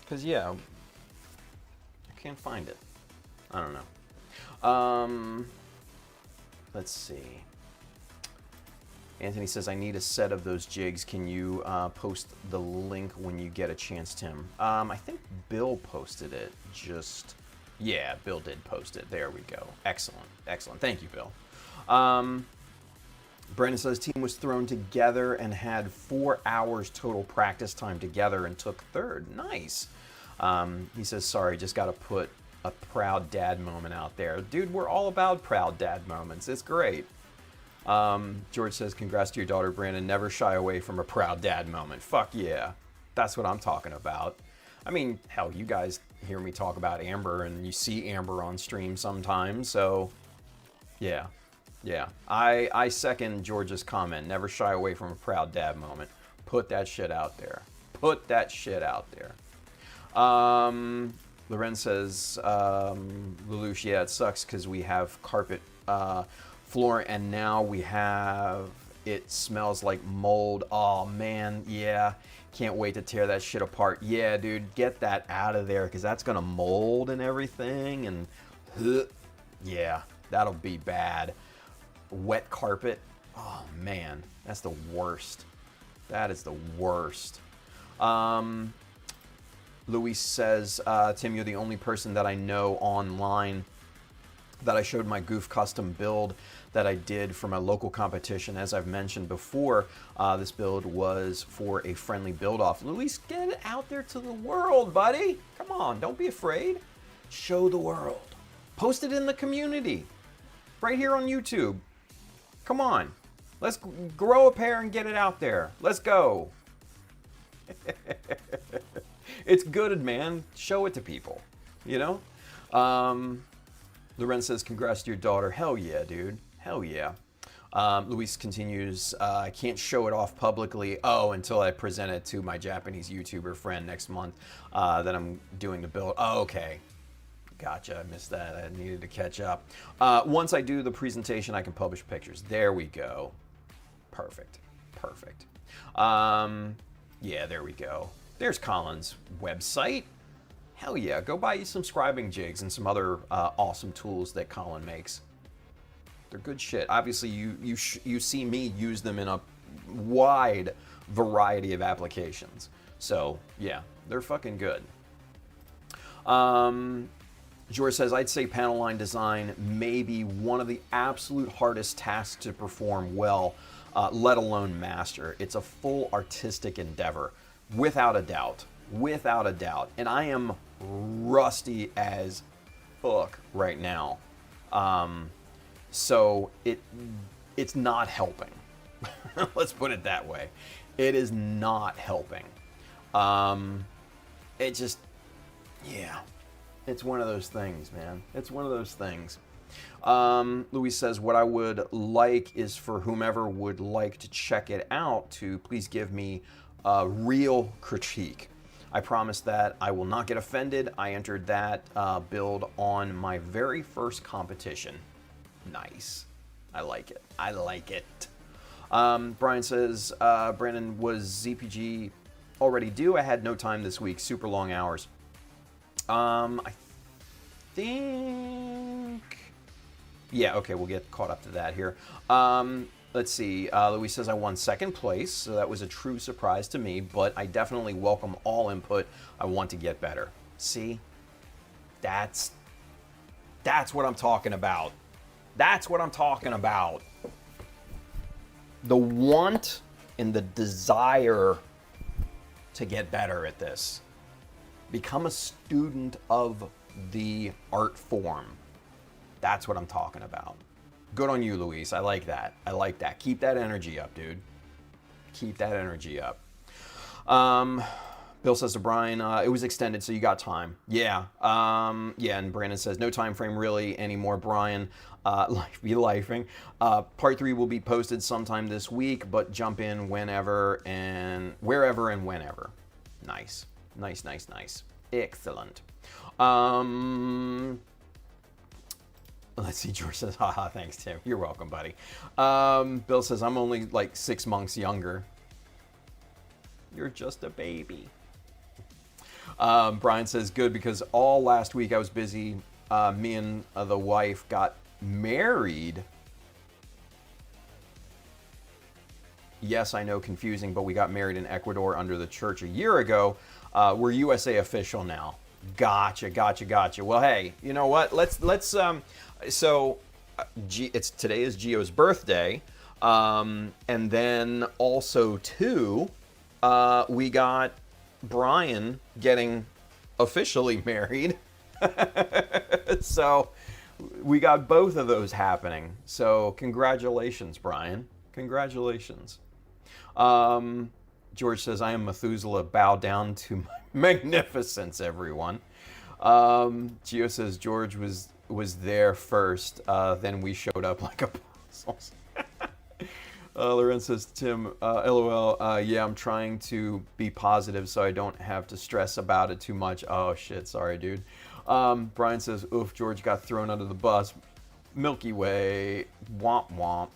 'Cause yeah, I can't find it. I don't know. Let's see. Anthony says, I need a set of those jigs. Can you post the link when you get a chance, Tim? I think Bill posted it. Yeah, Bill did post it. There we go. Excellent. Thank you, Bill. Brandon says, team was thrown together and had 4 hours total practice time together and took third. Nice. He says, sorry, just got to put a proud dad moment out there. Dude, we're all about proud dad moments. It's great. George says, congrats to your daughter, Brandon. Never shy away from a proud dad moment. Fuck yeah. That's what I'm talking about. I mean, hell, you guys hear me talk about Amber, and you see Amber on stream sometimes, so yeah. Yeah. I second George's comment. Never shy away from a proud dad moment. Put that shit out there. Put that shit out there. Loren says, Lelouch, yeah, it sucks because we have carpet floor and now we have, it smells like mold. Oh man, yeah. Can't wait to tear that shit apart. Yeah, dude, get that out of there because that's going to mold and everything. And yeah, that'll be bad. Wet carpet. Oh man, that's the worst. That is the worst. Luis says, Tim, you're the only person that I know online that I showed my Goof custom build that I did for my local competition. As I've mentioned before, this build was for a friendly build-off. Luis, get it out there to the world, buddy. Come on, don't be afraid. Show the world. Post it in the community. Right here on YouTube. Come on. Let's grow a pair and get it out there. Let's go. It's good, man. Show it to people, you know? Loren says, congrats to your daughter. Hell yeah, dude. Hell yeah. Luis continues, I can't show it off publicly, until I present it to my Japanese YouTuber friend next month that I'm doing the build. Oh, okay. Gotcha, I missed that. I needed to catch up. Once I do the presentation, I can publish pictures. There we go. Perfect. Perfect. Yeah, there we go. There's Colin's website. Hell yeah, go buy you some scribing jigs and some other awesome tools that Colin makes. They're good shit. Obviously, you see me use them in a wide variety of applications. So, yeah, they're fucking good. George says, I'd say panel line design may be one of the absolute hardest tasks to perform well, let alone master. It's a full artistic endeavor, without a doubt. Without a doubt. And I am rusty as fuck right now. So it's not helping. Let's put it that way. It is not helping. It just, yeah. It's one of those things, man. It's one of those things. Louis says, what I would like is for whomever would like to check it out to please give me a real critique. I promise that I will not get offended. I entered that build on my very first competition. Nice. I like it. I like it. Brian says, Brandon, was ZPG already due? I had no time this week. Super long hours. I think... Yeah, okay, we'll get caught up to that here. Let's see. Louis says I won second place, so that was a true surprise to me, but I definitely welcome all input. I want to get better. See? That's what I'm talking about. That's what I'm talking about. The want and the desire to get better at this. Become a student of the art form. That's what I'm talking about. Good on you, Luis. I like that. I like that. Keep that energy up, dude. Keep that energy up. Bill says to Brian, it was extended, so you got time. Yeah. Yeah, and Brandon says, no time frame really anymore, Brian. Life be lifing. Part 3 will be posted sometime this week, but jump in whenever and wherever and whenever. Nice. Nice, nice, nice. Excellent. Let's see, George says, haha, thanks, Tim. You're welcome, buddy. Bill says, I'm only like 6 months younger. You're just a baby. Brian says, good, because all last week I was busy. Me and the wife got married. Yes, I know, confusing, but we got married in Ecuador under the church a year ago. We're USA official now. Gotcha, gotcha, gotcha. Well, hey, you know what? Today is Gio's birthday, and then also too, we got Brian getting officially married So we got both of those happening. So congratulations, Brian. Congratulations. George says, I am Methuselah. Bow down to my magnificence, everyone. Gio says, George was there first. Then we showed up like apostles. Lorenz says, Tim, LOL, yeah, I'm trying to be positive so I don't have to stress about it too much. Oh, shit, sorry, dude. Brian says, oof, George got thrown under the bus. Milky Way, womp womp.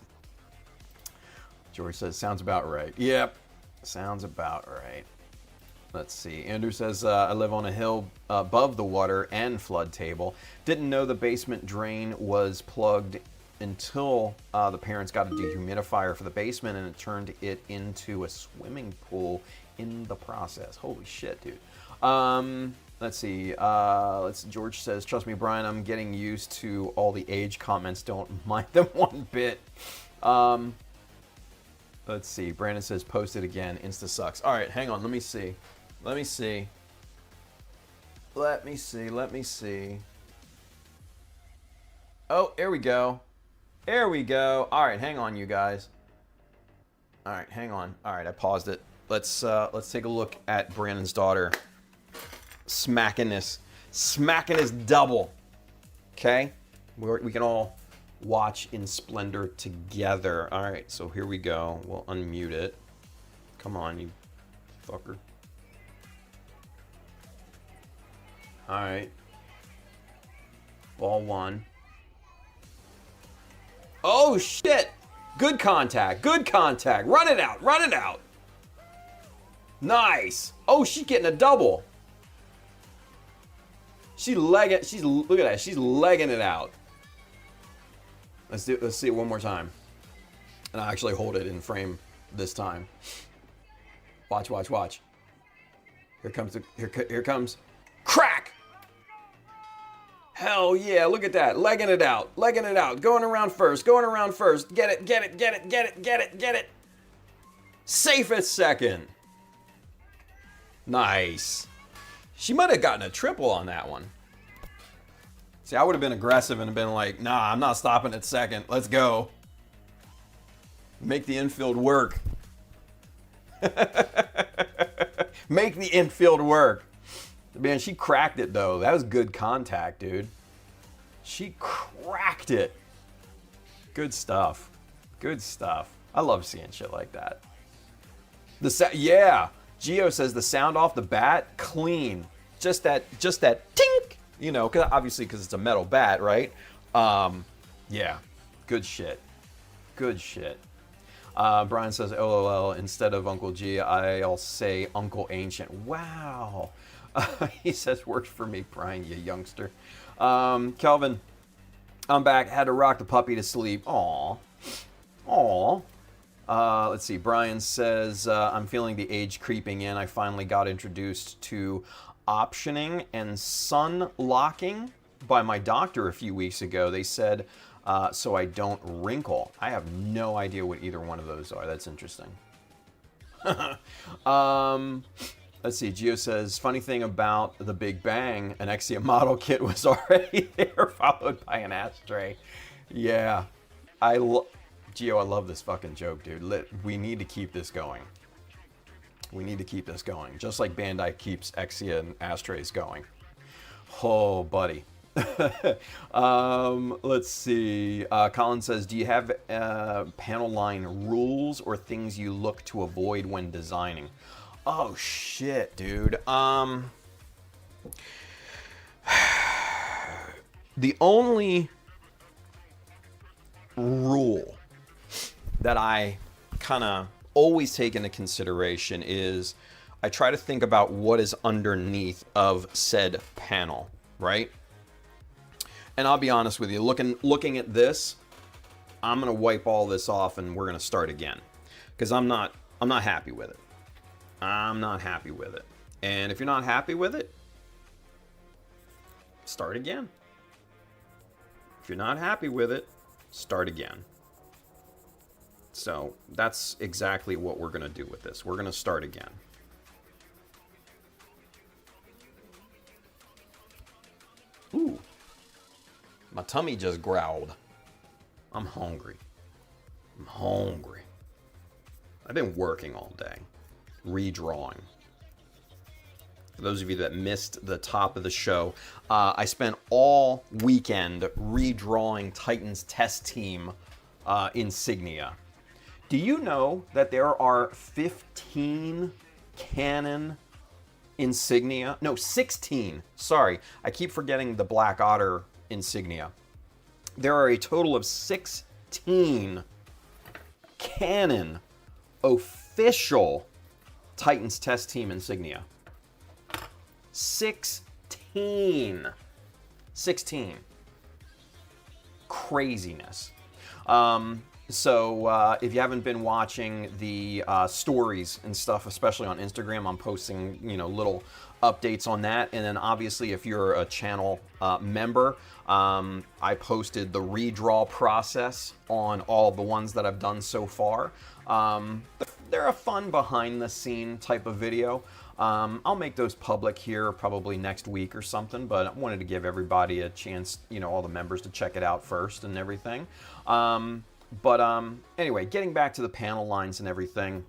George says, sounds about right. Yep, sounds about right. Let's see. Andrew says, I live on a hill above the water and flood table. Didn't know the basement drain was plugged until the parents got a dehumidifier for the basement, and it turned it into a swimming pool in the process. Holy shit, dude. Let's see. George says, trust me, Brian, I'm getting used to all the age comments. Don't mind them one bit. Let's see. Brandon says, post it again. Insta sucks. All right, hang on. Let me see. Let me see. Oh, here we go. There we go. All right, hang on, you guys. All right, hang on. All right, I paused it. Let's take a look at Brandon's daughter smacking this double. Okay, we can all watch in splendor together. All right, so here we go. We'll unmute it. Come on, you fucker. All right. Ball one. Oh, shit. Good contact. Good contact. Run it out. Run it out. Nice. Oh, she's getting a double. Look at that. She's legging it out. Let's see it one more time. And I'll actually hold it in frame this time. Watch, watch, watch. Here comes. Crack! Hell yeah, look at that. Legging it out. Going around first. Get it. Safe at second. Nice. She might have gotten a triple on that one. See, I would have been aggressive and been like, nah, I'm not stopping at second. Let's go. Make the infield work. Make the infield work. Man, she cracked it, though. That was good contact, dude. She cracked it. Good stuff. I love seeing shit like that. Yeah. Gio says the sound off the bat, clean. Just that tink. You know, obviously because it's a metal bat, right? Yeah. Good shit. Brian says, LOL, instead of Uncle G, I'll say Uncle Ancient. Wow. He says, works for me, Brian, you youngster. Kelvin, I'm back. Had to rock the puppy to sleep. Aw. Let's see. Brian says, I'm feeling the age creeping in. I finally got introduced to optioning and sun locking by my doctor a few weeks ago. They said, so I don't wrinkle. I have no idea what either one of those are. That's interesting. Let's see. Gio says, funny thing about the Big Bang, an Exia model kit was already there, followed by an ashtray. Yeah. Gio, I love this fucking joke, dude. We need to keep this going. Just like Bandai keeps Exia and ashtrays going. Oh, buddy. Let's see. Colin says, do you have panel line rules or things you look to avoid when designing? Oh shit, dude. The only rule that I kind of always take into consideration is I try to think about what is underneath of said panel, right? And I'll be honest with you, looking at this, I'm gonna wipe all this off and we're gonna start again, because I'm not happy with it. And if you're not happy with it, start again. If you're not happy with it, start again. So that's exactly what we're gonna do with this. We're gonna start again. Ooh. My tummy just growled. I'm hungry. I'm hungry. I've been working all day, redrawing. For those of you that missed the top of the show, I spent all weekend redrawing Titan's test team insignia. Do you know that there are 15 canon insignia? No, 16. Sorry, I keep forgetting the Black Otter insignia. There are a total of 16 canon official Titans test team insignia. 16. Craziness. So if you haven't been watching the stories and stuff, especially on Instagram, I'm posting, little updates on that. And then obviously if you're a channel member, I posted the redraw process on all the ones that I've done so far. They're a fun behind the scene type of video. I'll make those public here probably next week or something, but I wanted to give everybody a chance, all the members to check it out first and everything. Anyway, getting back to the panel lines and everything.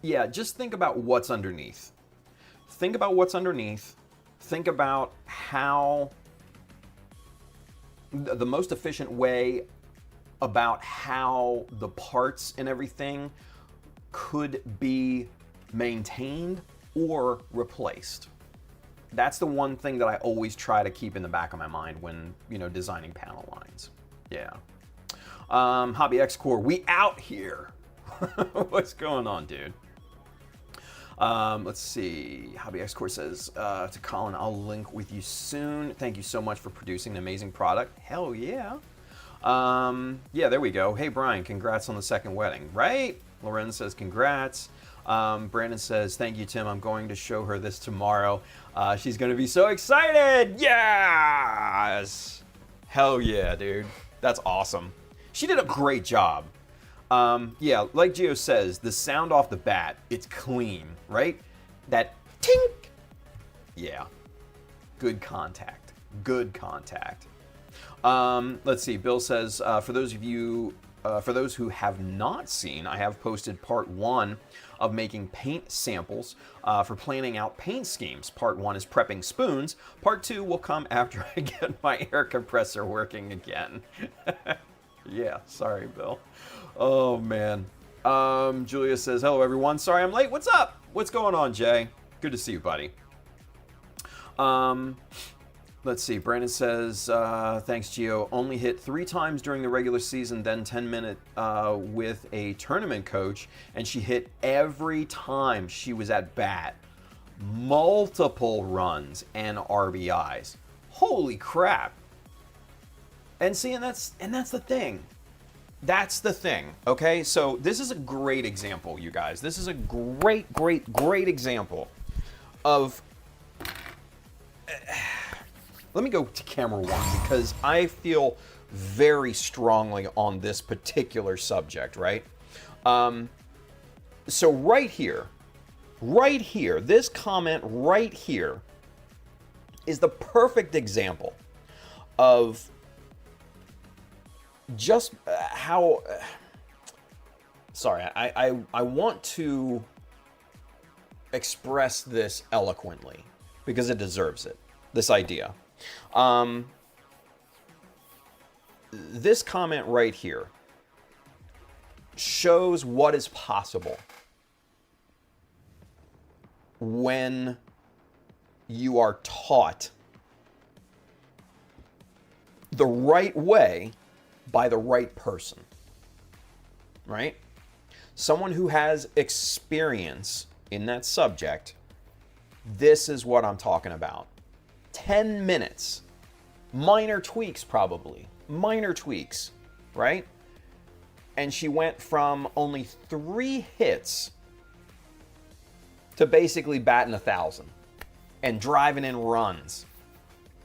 Yeah, just think about what's underneath. Think about what's underneath. Think about how the most efficient way about how the parts and everything could be maintained or replaced. That's the one thing that I always try to keep in the back of my mind when, designing panel lines. Yeah. Hobby X Core, we out here. What's going on, dude? Let's see. Hobby X Core says to Colin, I'll link with you soon. Thank you so much for producing an amazing product. Hell yeah. Yeah, there we go. Hey, Brian, congrats on the second wedding, right? Lorenz says congrats. Brandon says, thank you, Tim. I'm going to show her this tomorrow. She's going to be so excited. Yes. Hell yeah, dude. That's awesome. She did a great job. Yeah, like Gio says, the sound off the bat, it's clean, right? That tink. Yeah. Good contact. Good contact. Let's see. Bill says, for those who have not seen, I have posted part 1 of making paint samples for planning out paint schemes. Part 1 is prepping spoons. Part 2 will come after I get my air compressor working again. Yeah, sorry, Bill. Oh, man. Julia says, hello, everyone. Sorry I'm late. What's up? What's going on, Jay? Good to see you, buddy. Let's see. Brandon says, thanks, Gio. Only hit 3 times during the regular season, then 10-minute with a tournament coach, and she hit every time she was at bat. Multiple runs and RBIs. Holy crap. And see, and that's the thing. That's the thing, okay? So this is a great example, you guys. This is a great example of... Let me go to camera 1 because I feel very strongly on this particular subject, right? So right here, this comment right here is the perfect example of just how... Sorry, I want to express this eloquently because it deserves it, this idea. This comment right here shows what is possible when you are taught the right way by the right person, right? Someone who has experience in that subject. This is what I'm talking about. 10 minutes. Minor tweaks, probably. Minor tweaks, right? And she went from only 3 hits to basically batting 1,000 and driving in runs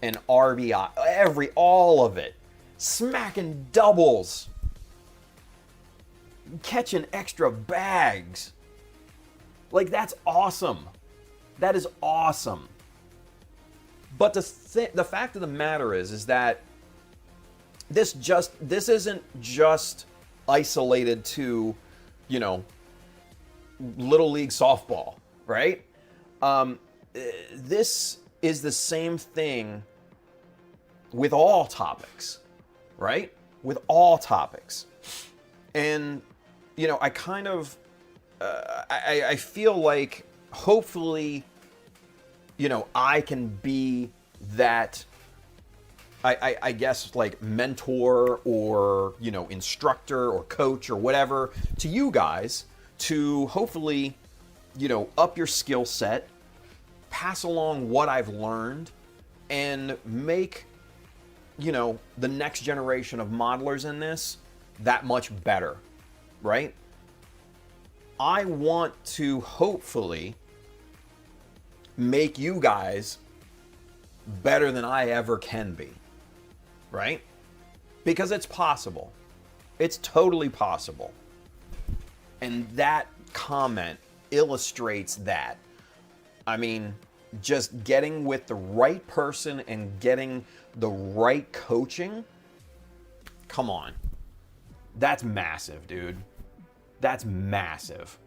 and RBI, all of it. Smacking doubles. Catching extra bags. Like, that's awesome. That is awesome. But the fact of the matter is that this isn't just isolated to, you know, Little League softball, right? This is the same thing with all topics, right? With all topics. And, you know, I kind of, I feel like hopefully, you know, I can be that, I guess, like mentor or, you know, instructor or coach or whatever to you guys to hopefully, you know, up your skill set, pass along what I've learned, and make, you know, the next generation of modelers in this that much better, right? I want to hopefully make you guys better than I ever can be, right? Because it's possible. It's totally possible. And that comment illustrates that. I mean, just getting with the right person and getting the right coaching, come on. That's massive, dude. That's massive.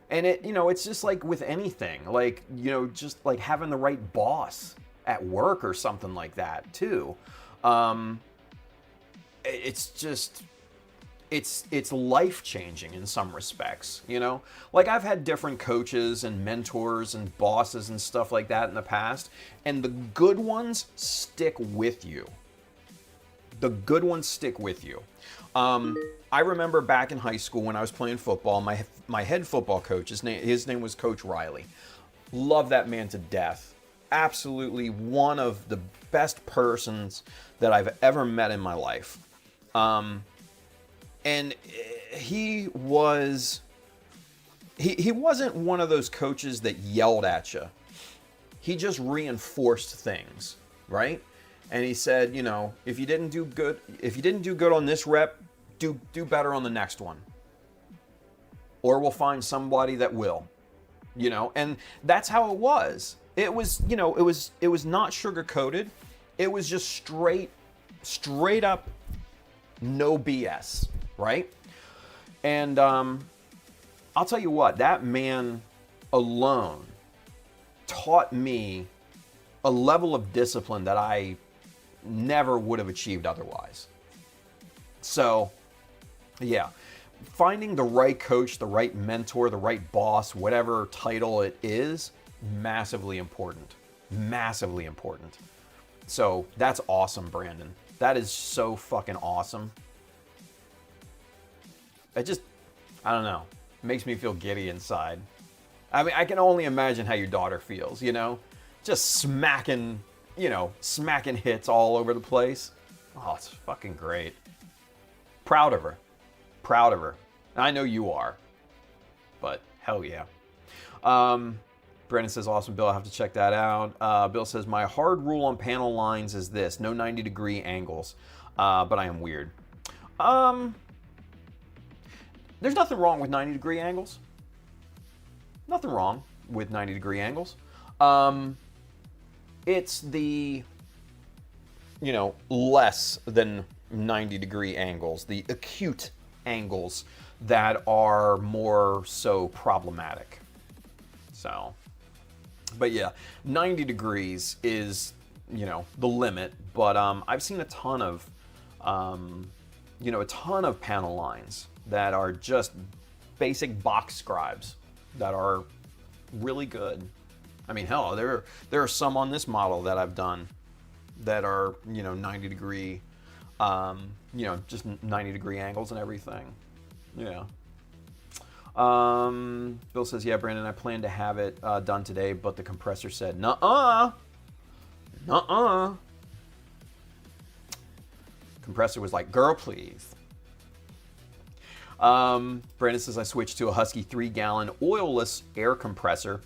And it, you know, it's just like with anything, like, you know, just like having the right boss at work or something like that too. It's just, it's life-changing in some respects, you know? Like, I've had different coaches and mentors and bosses and stuff like that in the past, and the good ones stick with you. The good ones stick with you. I remember back in high school when I was playing football, my head football coach, his name was Coach Riley. Love that man to death. Absolutely one of the best persons that I've ever met in my life. And he wasn't one of those coaches that yelled at you. He just reinforced things, right? And he said, you know, if you didn't do good on this rep, do better on the next one. Or we'll find somebody that will. You know, and that's how it was. It was, you know, it was not sugar-coated. It was just straight up no BS, right? And I'll tell you what, that man alone taught me a level of discipline that I never would have achieved otherwise. So, yeah, finding the right coach, the right mentor, the right boss, whatever title it is, massively important. Massively important. So, that's awesome, Brandon. That is so fucking awesome. I don't know. It makes me feel giddy inside. I mean, I can only imagine how your daughter feels, you know? Just smacking hits all over the place. Oh, it's fucking great. Proud of her. Proud of her. I know you are. But hell yeah. Brandon says, awesome, Bill. I have to check that out. Bill says, my hard rule on panel lines is this. No 90-degree angles. But I am weird. There's nothing wrong with 90-degree angles. Nothing wrong with 90-degree angles. It's the, you know, less than 90-degree angles, the acute angles that are more so problematic. So, but yeah, 90 degrees is, you know, the limit, but I've seen a ton of panel lines that are just basic box scribes that are really good. I mean, hell, there are some on this model that I've done that are, you know, 90 degree, just 90 degree angles and everything. Yeah. Bill says, yeah, Brandon, I plan to have it done today, but the compressor said, nuh-uh. Nuh-uh. Compressor was like, girl, please. Brandon says, I switched to a Husky 3-gallon oilless air compressor.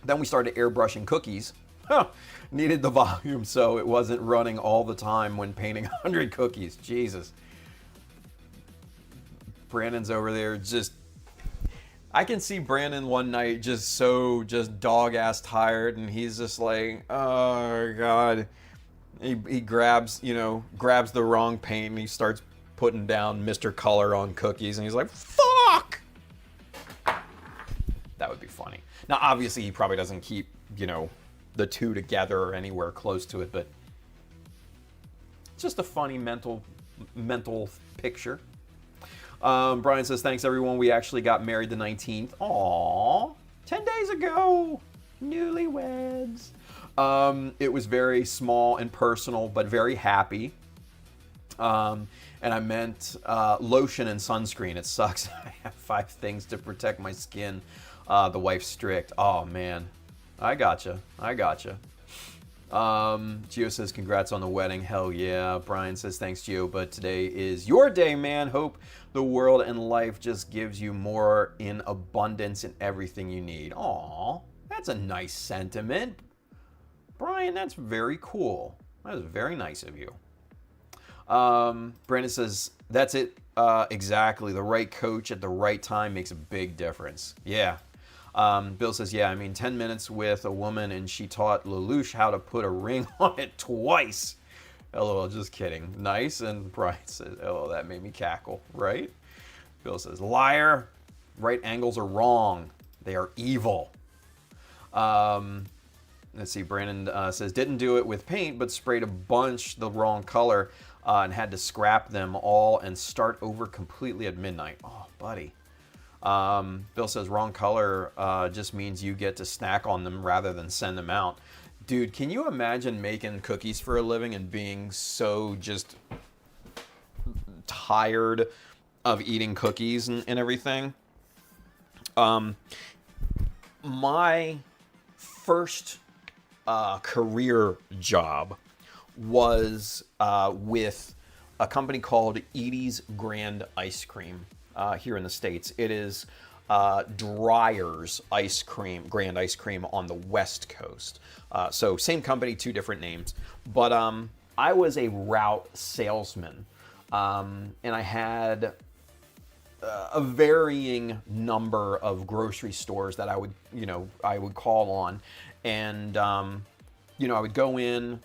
Then we started airbrushing cookies. Needed the volume so it wasn't running all the time when painting 100 cookies. Jesus. Brandon's over there just... I can see Brandon one night just dog ass tired, and he's just like, oh god. He grabs the wrong paint, and he starts putting down Mr. Color on cookies, and he's like, fuck. That would be funny. Now, obviously, he probably doesn't keep the two together or anywhere close to it, but it's just a funny mental picture. Brian says, thanks everyone. We actually got married the 19th. Aww. 10 days ago. Newlyweds. It was very small and personal, but very happy. And I meant lotion and sunscreen. It sucks. I have 5 things to protect my skin. The wife's strict. Oh, man. I gotcha. Gio says, congrats on the wedding. Hell yeah. Brian says, thanks, Gio, but today is your day, man. Hope the world and life just gives you more in abundance in everything you need. Aw, that's a nice sentiment. Brian, that's very cool. That is very nice of you. Brandon says, that's it. Exactly. The right coach at the right time makes a big difference. Yeah. Bill says, yeah, 10 minutes with a woman and she taught Lelouch how to put a ring on it twice. LOL, just kidding. Nice. And Brian says, oh, that made me cackle, right? Bill says, liar. Right angles are wrong. They are evil. Let's see, Brandon says, didn't do it with paint, but sprayed a bunch the wrong color and had to scrap them all and start over completely at midnight. Oh, buddy. Bill says, wrong color just means you get to snack on them rather than send them out. Dude, can you imagine making cookies for a living and being so just tired of eating cookies and everything? My first career job was with a company called Edie's Grand Ice Cream here in the States. It is Dreyer's Ice Cream, Grand Ice Cream on the West Coast. So same company, 2 different names. But I was a route salesman, and I had a varying number of grocery stores that I would call on, and I would go in,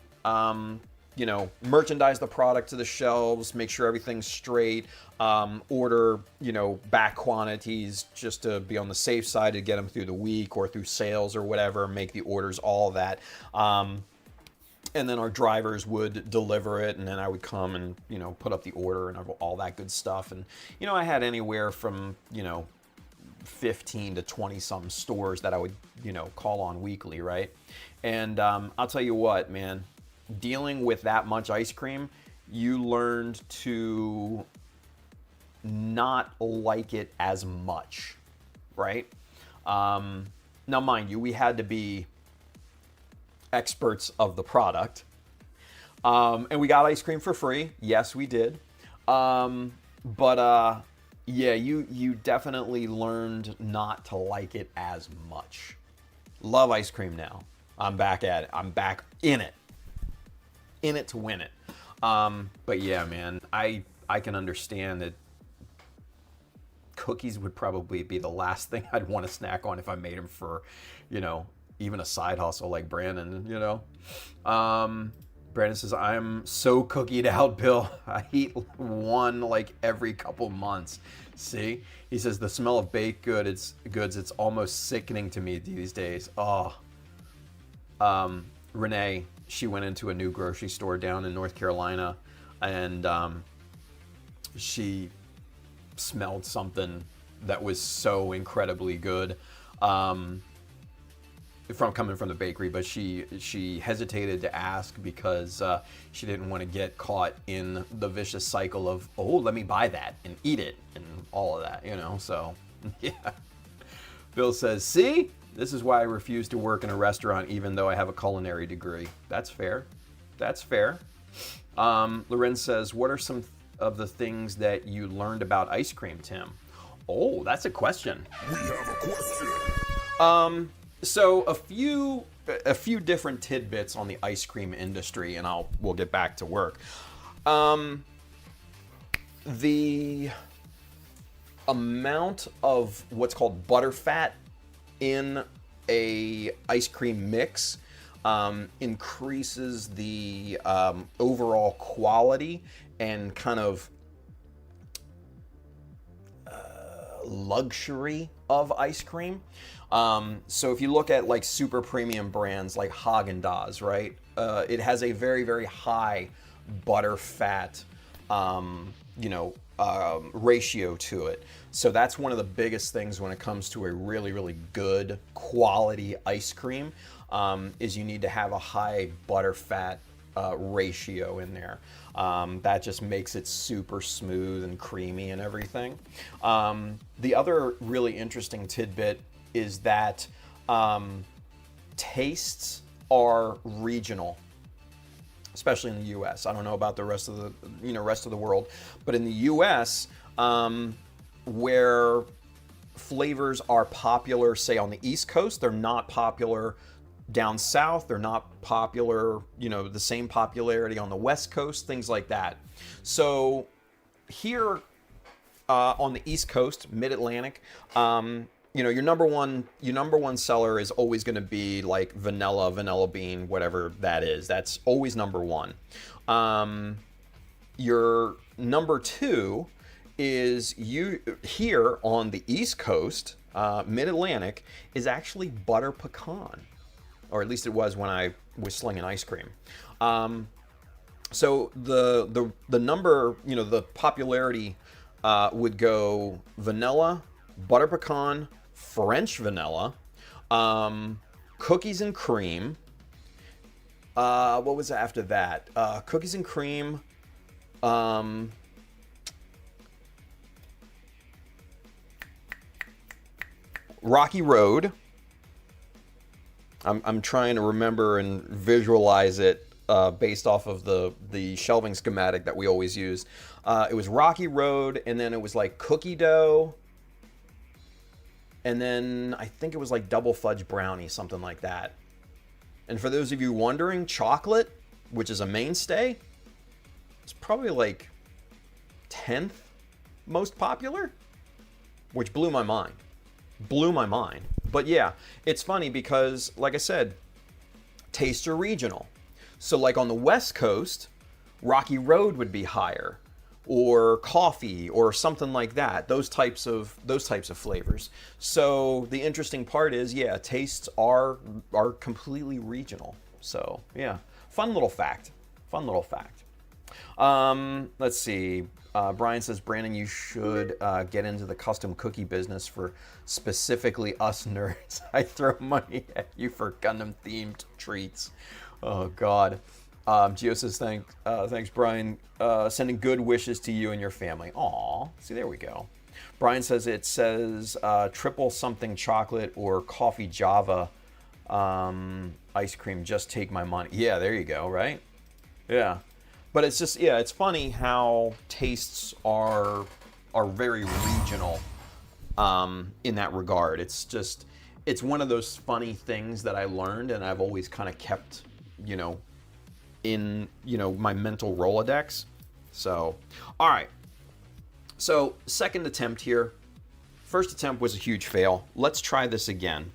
merchandise the product to the shelves, make sure everything's straight, order, back quantities just to be on the safe side to get them through the week or through sales or whatever, make the orders, all of that. And then our drivers would deliver it, and then I would come and, put up the order and all that good stuff. And, I had anywhere from, 15 to 20 some stores that I would, call on weekly, right? And I'll tell you what, man, dealing with that much ice cream, you learned to not like it as much, right? Now, mind you, we had to be experts of the product, and we got ice cream for free. Yes, we did. But yeah, you definitely learned not to like it as much. Love ice cream now. I'm back at it. I'm back in it to win it. But yeah, man, I can understand that cookies would probably be the last thing I'd want to snack on if I made them for, even a side hustle like Brandon, Brandon says, I'm so cookied out, Bill. I eat one like every couple months. See? He says, the smell of baked goods, it's almost sickening to me these days. Oh. Renee, she went into a new grocery store down in North Carolina, and she smelled something that was so incredibly good. Coming from the bakery, but she hesitated to ask because she didn't want to get caught in the vicious cycle of, oh, let me buy that and eat it and all of that, so yeah. Bill says, see, this is why I refuse to work in a restaurant even though I have a culinary degree. That's fair. Lorenz says, what are some of the things that you learned about ice cream, Tim? Oh, that's a question. We have a question. So a few different tidbits on the ice cream industry, and we'll get back to work. The amount of what's called butterfat in a ice cream mix increases the overall quality and kind of luxury of ice cream. So if you look at like super premium brands like Haagen-Dazs, right? It has a very, very high butter fat, ratio to it. So that's one of the biggest things when it comes to a really, really good quality ice cream, is you need to have a high butter fat ratio in there. That just makes it super smooth and creamy and everything. The other really interesting tidbit is that tastes are regional, especially in the U.S. I don't know about the rest of the world, but in the U.S., where flavors are popular, say on the East Coast, they're not popular down south. They're not popular, the same popularity on the West Coast, things like that. So here on the East Coast, Mid-Atlantic, your number one seller is always going to be like vanilla bean, whatever that is. That's always number one. Your number two is here on the East Coast, Mid-Atlantic, is actually butter pecan, or at least it was when I was slinging ice cream. So the number, the popularity would go vanilla, butter pecan, French vanilla, cookies and cream. What was after that? Cookies and cream. Rocky Road. I'm trying to remember and visualize it based off of the shelving schematic that we always use. It was Rocky Road, and then it was like cookie dough, and then I think it was like double fudge brownie, something like that. And for those of you wondering, chocolate, which is a mainstay, it's probably like 10th most popular, which blew my mind. But yeah, it's funny because, like I said, tastes are regional. So like on the West Coast, Rocky Road would be higher, or coffee, or something like that. Those types of flavors. So the interesting part is, yeah, tastes are completely regional. So yeah, fun little fact. Let's see. Brian says, Brandon, you should get into the custom cookie business for specifically us nerds. I throw money at you for Gundam themed treats. Oh God. Gio says, thanks, Brian. Sending good wishes to you and your family. Aw, see, there we go. Brian says it says triple something chocolate or coffee Java ice cream. Just take my money. Yeah, there you go. Right? Yeah. But it's just, yeah, it's funny how tastes are very regional in that regard. It's just, it's one of those funny things that I learned, and I've always kind of kept, in, my mental Rolodex. So, all right. So, second attempt here. First attempt was a huge fail. Let's try this again.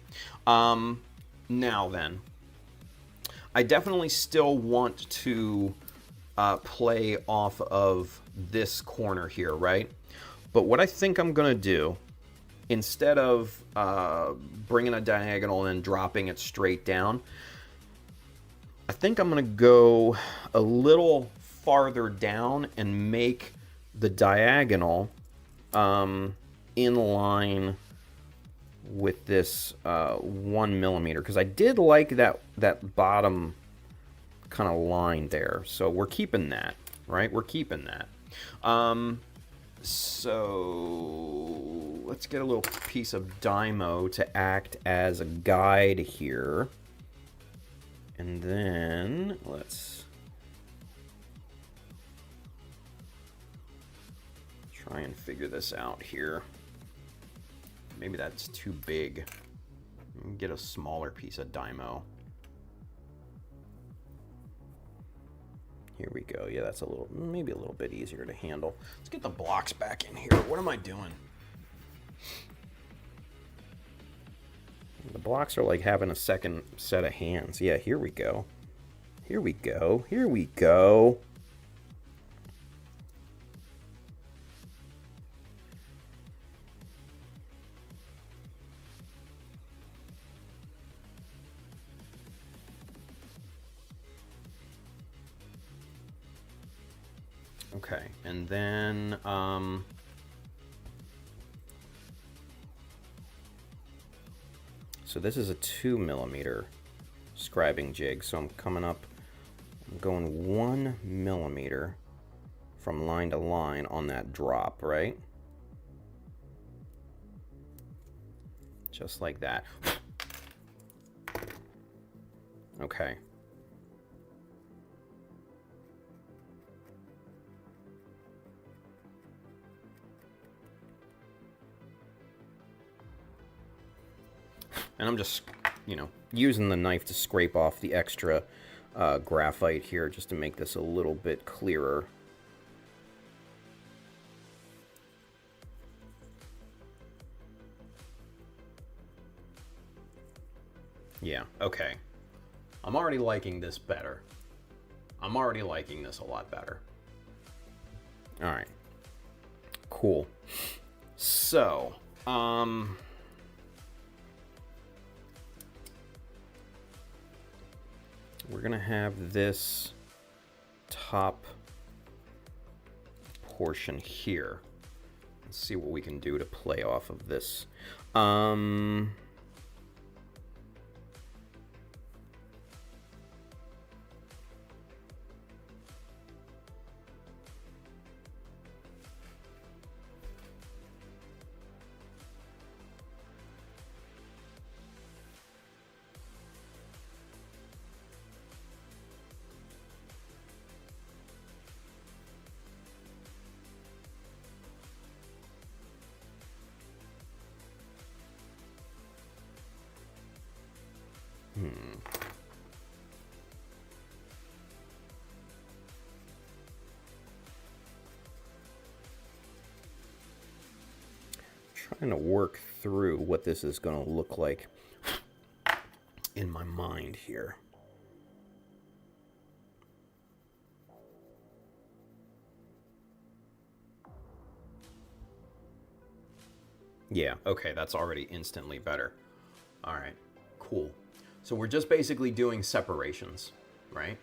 Now then, I definitely still want to play off of this corner here, right? But what I think I'm gonna do, instead of bringing a diagonal and dropping it straight down, I think I'm gonna go a little farther down and make the diagonal in line with this 1 millimeter, because I did like that bottom kind of line there, so we're keeping that, right? We're keeping that. So let's get a little piece of Dymo to act as a guide here, and then let's try and figure this out here. Maybe that's too big. Get a smaller piece of Dymo. Here we go. Yeah, that's maybe a little bit easier to handle. Let's get the blocks back in here. What am I doing? The blocks are like having a second set of hands. Yeah, here we go. Here we go. Here we go. Okay, and then so this is a 2mm scribing jig, so I'm going 1mm from line to line on that drop, right? Just like that. Okay. And I'm just, using the knife to scrape off the extra graphite here just to make this a little bit clearer. Yeah, okay. I'm already liking this better. I'm already liking this a lot better. All right. Cool. So, we're gonna have this top portion here. Let's see what we can do to play off of this. Trying to work through what this is going to look like in my mind here. Yeah, okay, that's already instantly better. All right, cool. So we're just basically doing separations, right?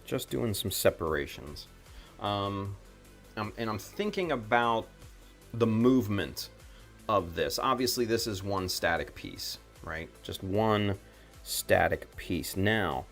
Just doing some separations. And I'm thinking about the movement of this. Obviously, this is one static piece, right? Just one static piece. Now,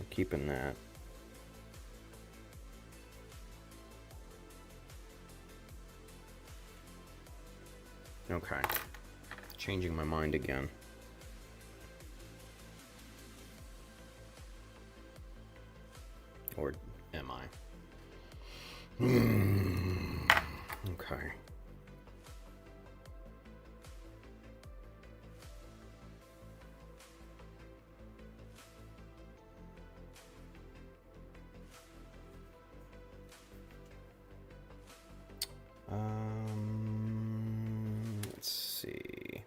keeping that. Okay. Changing my mind again. Or am I? Okay. Let's see.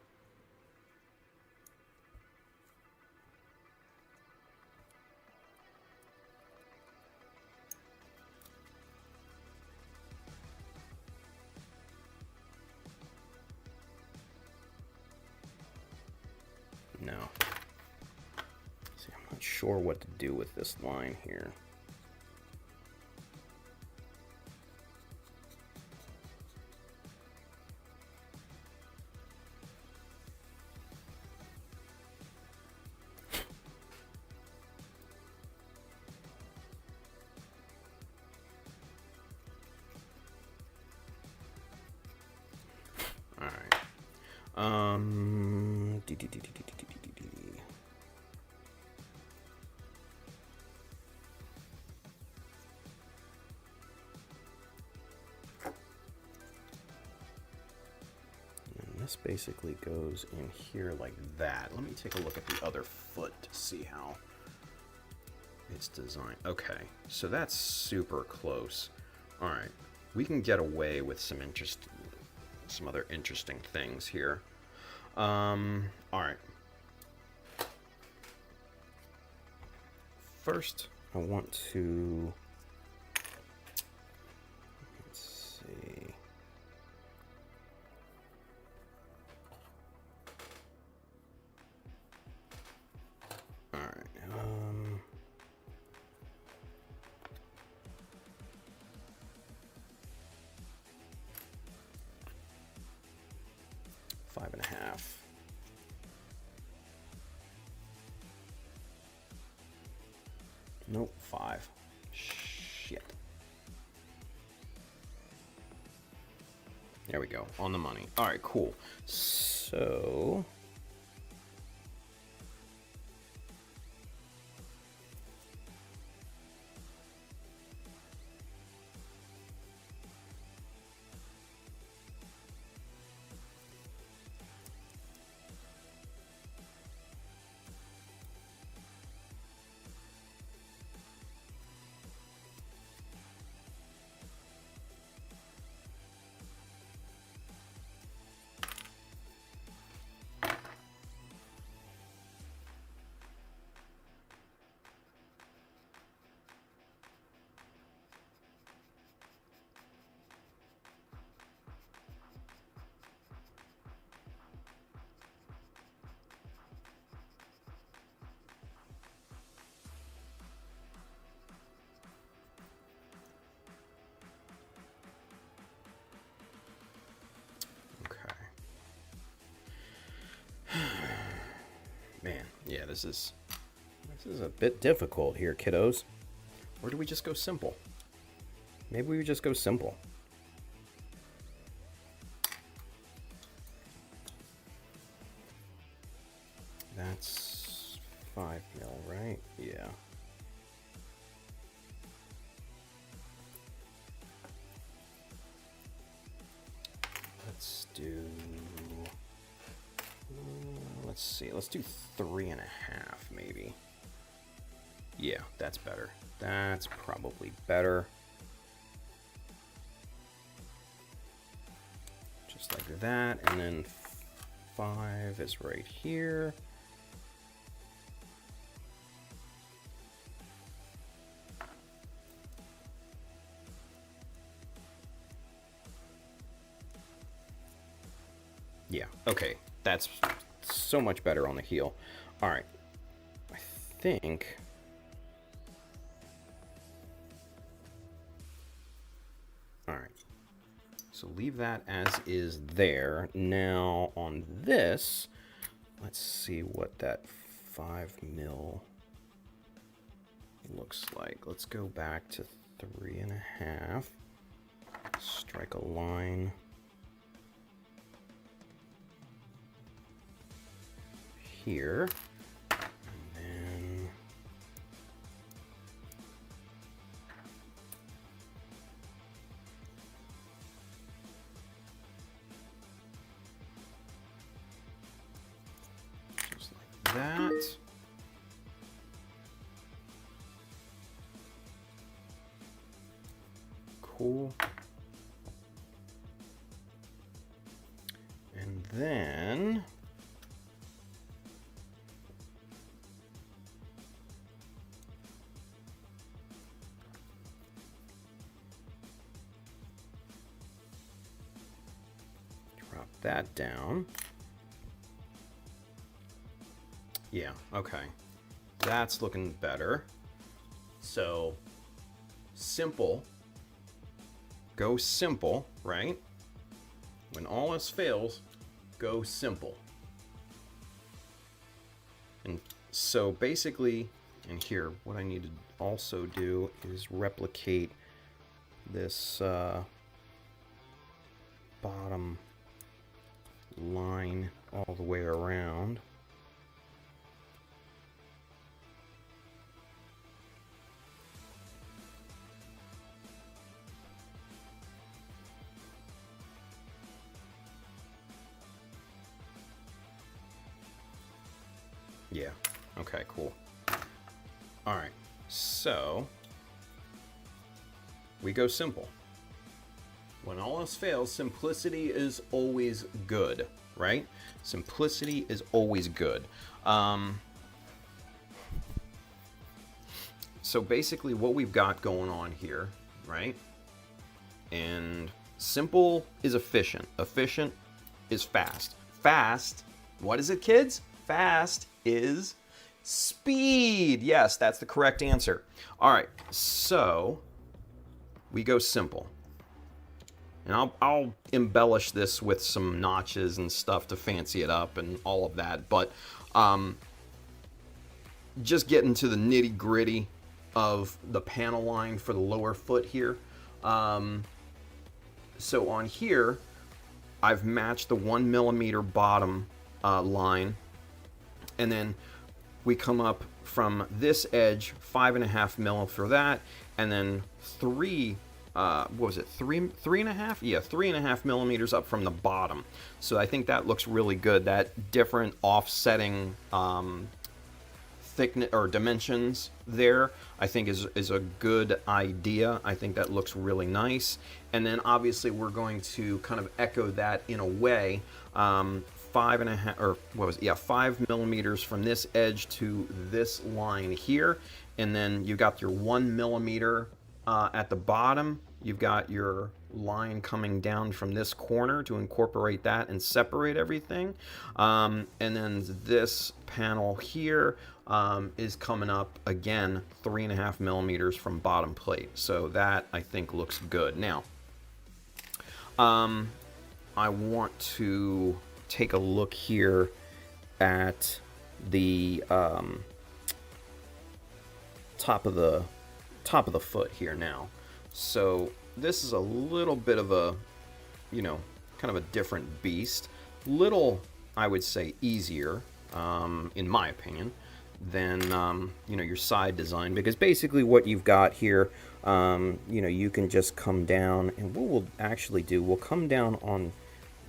No. See, I'm not sure what to do with this line here. this basically goes in here like that. Let me take a look at the other foot to see how it's designed. Okay, so that's super close. All right, we can get away with some other interesting things here. All right. First, I want to, let's see. All right. 5.5. Nope, 5. Shit. There we go, on the money. All right, cool. So man, yeah, this is a bit difficult here, kiddos. Or do we just go simple? Maybe we just go simple. That's 5 mil, right? Yeah. Let's do, let's see, let's do 3.5 maybe. Yeah, that's better. That's probably better. Just like that, and then 5 is right here. Yeah, okay, that's so much better on the heel. All right, I think all right, so leave that as is there. Now on this, let's see what that 5 mil looks like. Let's go back to 3.5, strike a line here, and then just like that. Cool. And then drop that down. Yeah, okay. That's looking better. So, simple. Go simple, right? When all else fails, go simple. And so basically, and here, what I need to also do is replicate this bottom line all the way around. Yeah. Okay, cool. All right. So we go simple. When all else fails, simplicity is always good, right? Simplicity is always good. So basically what we've got going on here, right? And simple is efficient. Efficient is fast. Fast, what is it, kids? Fast is speed. Yes, that's the correct answer. All right, so we go simple. And I'll embellish this with some notches and stuff to fancy it up and all of that. But just getting to the nitty gritty of the panel line for the lower foot here. So on here, I've matched the 1 millimeter bottom line. And then we come up from this edge, 5.5 mil for that. And then what was it, 3.5? Yeah, 3.5 millimeters up from the bottom. So I think that looks really good. That different offsetting thickness or dimensions there, I think is a good idea. I think that looks really nice. And then obviously we're going to kind of echo that in a way. 5 millimeters from this edge to this line here. And then you got your 1 millimeter at the bottom. You've got your line coming down from this corner to incorporate that and separate everything. And then this panel here is coming up again 3.5 millimeters from bottom plate. So that I think looks good. Now, I want to take a look here at the top of the foot here now. So this is a little bit of a, kind of a different beast. Little, I would say, easier, in my opinion, than, your side design. Because basically what you've got here, you can just come down, and what we'll actually do, we'll come down on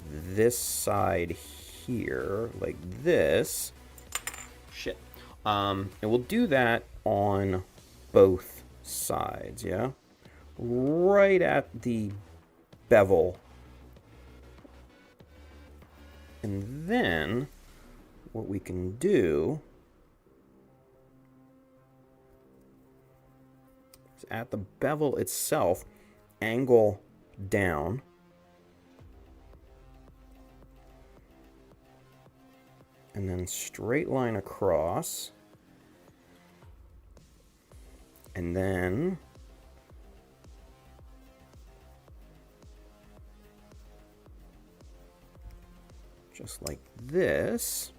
this side here, like this. Shit. And we'll do that on both sides, yeah? Right at the bevel. And then what we can do is at the bevel itself, angle down. And then straight line across. And then just like this.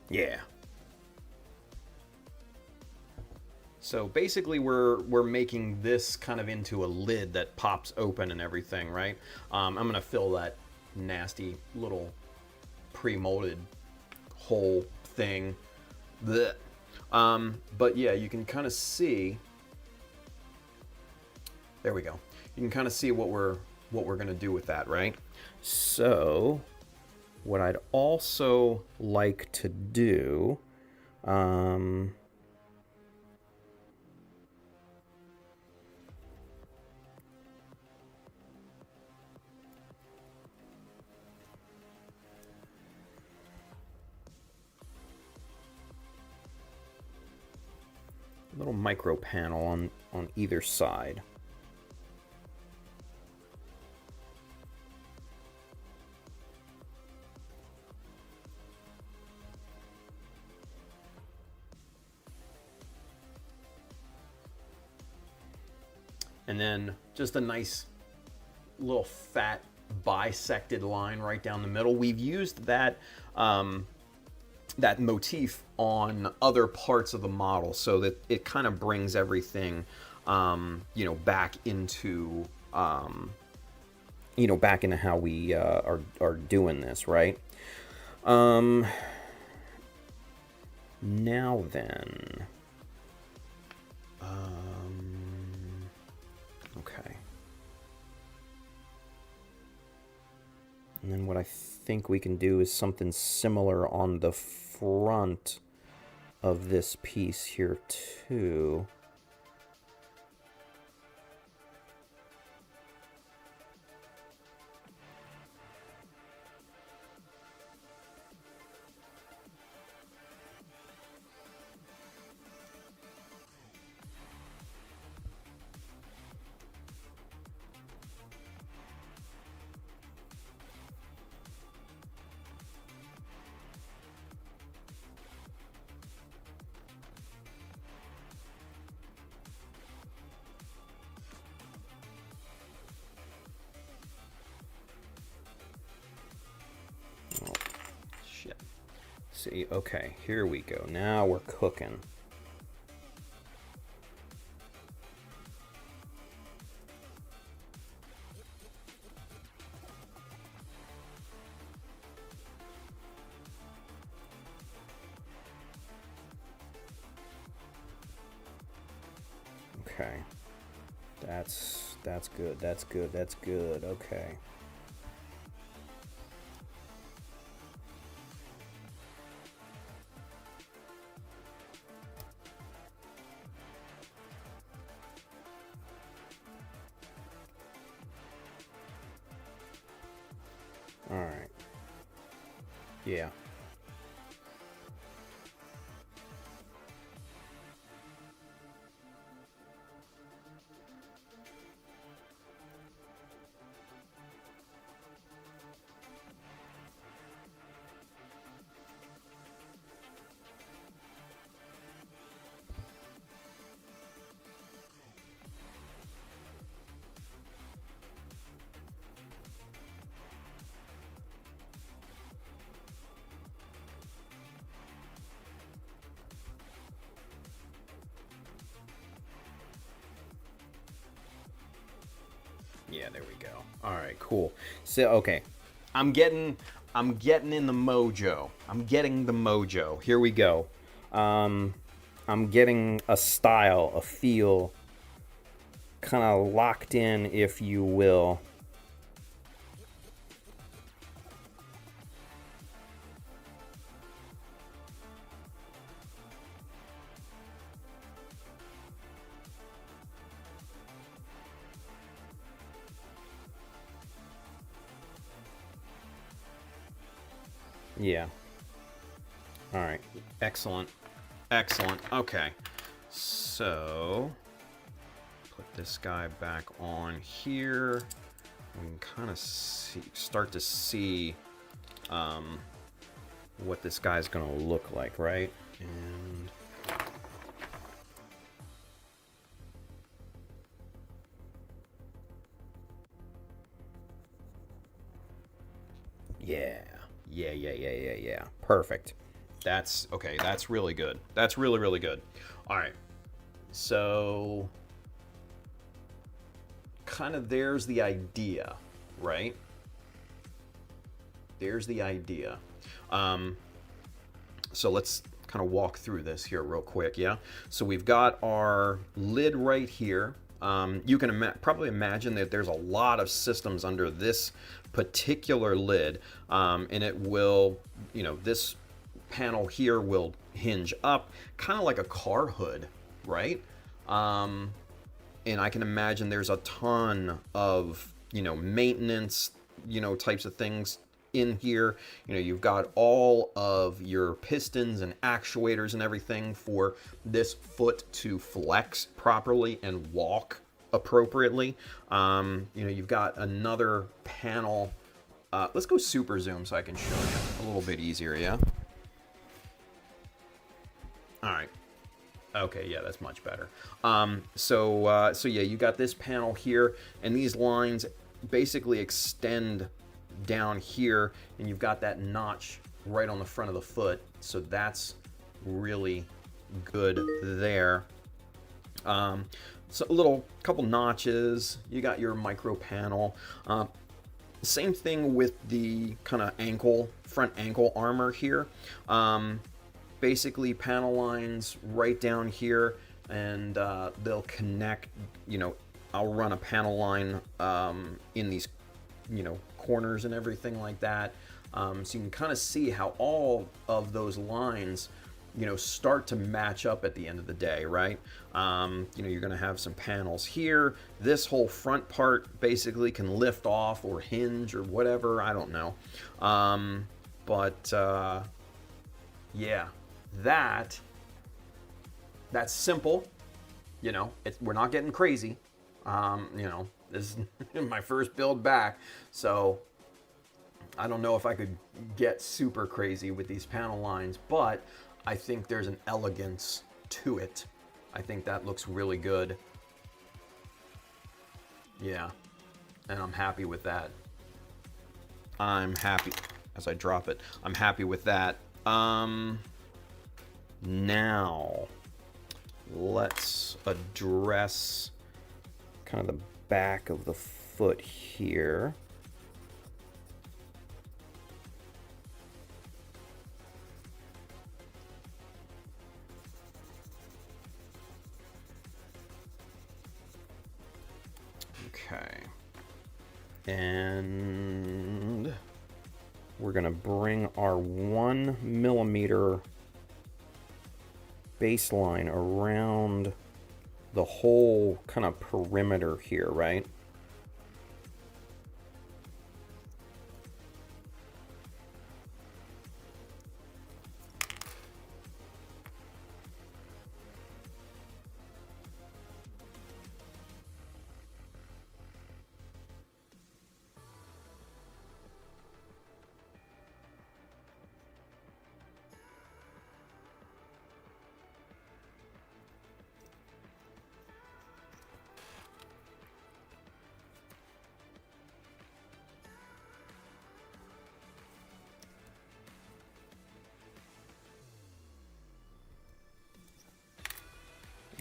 Yeah. So basically we're making this kind of into a lid that pops open and everything, right? I'm gonna fill that nasty little pre-molded whole thing. Blech. But yeah, you can kind of see, there we go. You can kind of see what we're gonna do with that, right? So what I'd also like to do, little micro panel on either side. And then just a nice little fat bisected line right down the middle. We've used that that motif on other parts of the model so that it kind of brings everything, back into, back into how we are doing this, right? Now then. Okay. And then what I think we can do is something similar on the front of this piece here too. See, okay, here we go. Now we're cooking. Okay. That's good. That's good. That's good. Okay. All right. Yeah. Yeah, there we go. All right, cool. So, okay. I'm getting in the mojo. I'm getting the mojo. Here we go. I'm getting a style, a feel, kind of locked in, if you will. Yeah. All right. Excellent. Excellent. Okay. So, put this guy back on here. We can kind of start to see what this guy's going to look like, right? And yeah. Yeah. Perfect. That's okay. That's really good. That's really, really good. All right. So, kind of there's the idea, right? There's the idea. So let's kind of walk through this here real quick, yeah? So we've got our lid right here. You can probably imagine that there's a lot of systems under this particular lid, and it will, you know, this panel here will hinge up, kind of like a car hood, right? And I can imagine there's a ton of, you know, maintenance, you know, types of things in here. You know, you've got all of your pistons and actuators and everything for this foot to flex properly and walk appropriately. You know, you've got another panel. Let's go super zoom so I can show you a little bit easier, yeah? All right. Okay, yeah, that's much better. So yeah, you got this panel here, and these lines basically extend down here, and you've got that notch right on the front of the foot, so that's really good there. So a little couple notches. You got your micro panel. Same thing with the kind of front ankle armor here. basically panel lines right down here, and they'll connect, you know, I'll run a panel line in these, you know, corners and everything like that. So you can kind of see how all of those lines, you know, start to match up at the end of the day, right? You know, you're going to have some panels here. This whole front part basically can lift off or hinge or whatever. I don't know. Yeah, that's simple. You know, we're not getting crazy. You know, this is my first build back, so I don't know if I could get super crazy with these panel lines, but I think there's an elegance to it. I think that looks really good. Yeah, and I'm happy with that. I'm happy, as I drop it, I'm happy with that. Now, let's address kind of the back of the foot here. Okay. And we're going to bring our 1 millimeter baseline around the whole kind of perimeter here, right?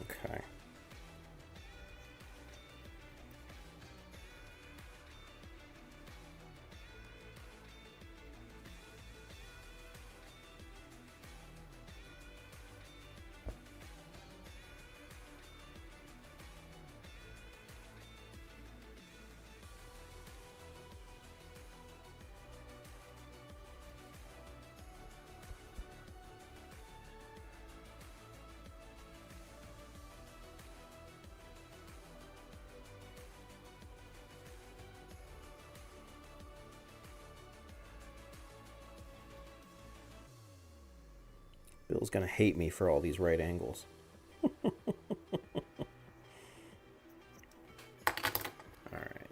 Okay. Bill's gonna hate me for all these right angles. All right.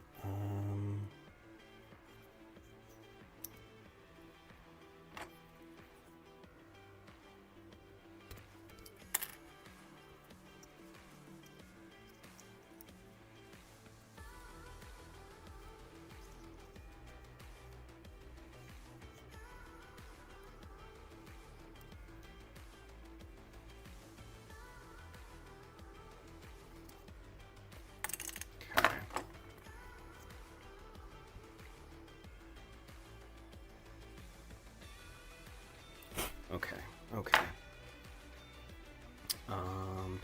Okay. Okay.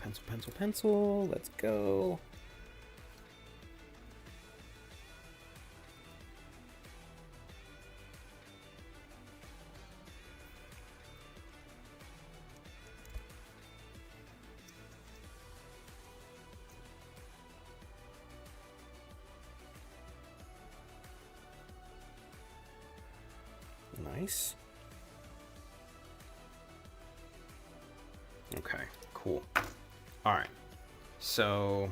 Pencil, pencil, pencil. Let's go. Nice. Okay, cool. All right, so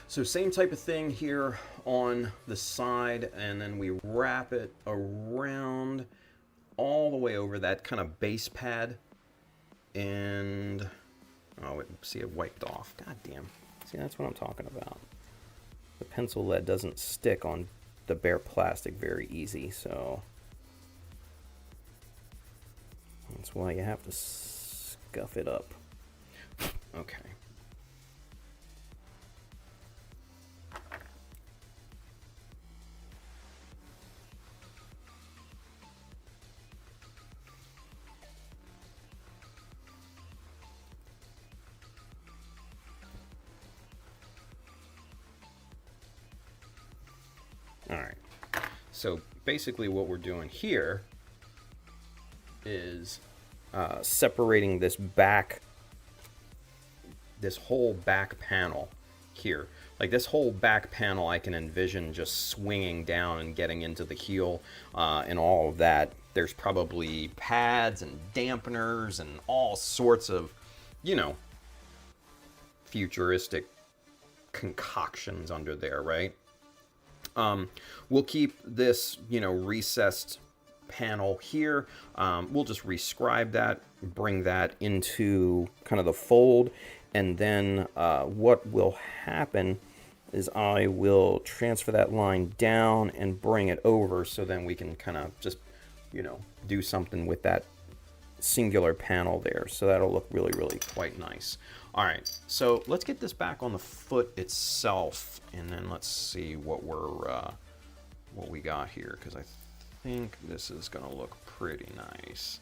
same type of thing here on the side, and then we wrap it around all the way over that kind of base pad, and oh, see, it wiped off. God damn. See, that's what I'm talking about. The pencil lead doesn't stick on the bare plastic very easy, so that's why you have to scuff it up. Okay. So basically what we're doing here is separating this whole back panel here. Like this whole back panel I can envision just swinging down and getting into the heel and all of that. There's probably pads and dampeners and all sorts of, you know, futuristic concoctions under there, right? We'll keep this, you know, recessed panel here. We'll just rescribe that, bring that into kind of the fold, and then what will happen is I will transfer that line down and bring it over, so then we can kind of just, you know, do something with that singular panel there. So that'll look really, really quite nice. All right, so let's get this back on the foot itself, and then let's see what what we got here, because I think this is gonna look pretty nice.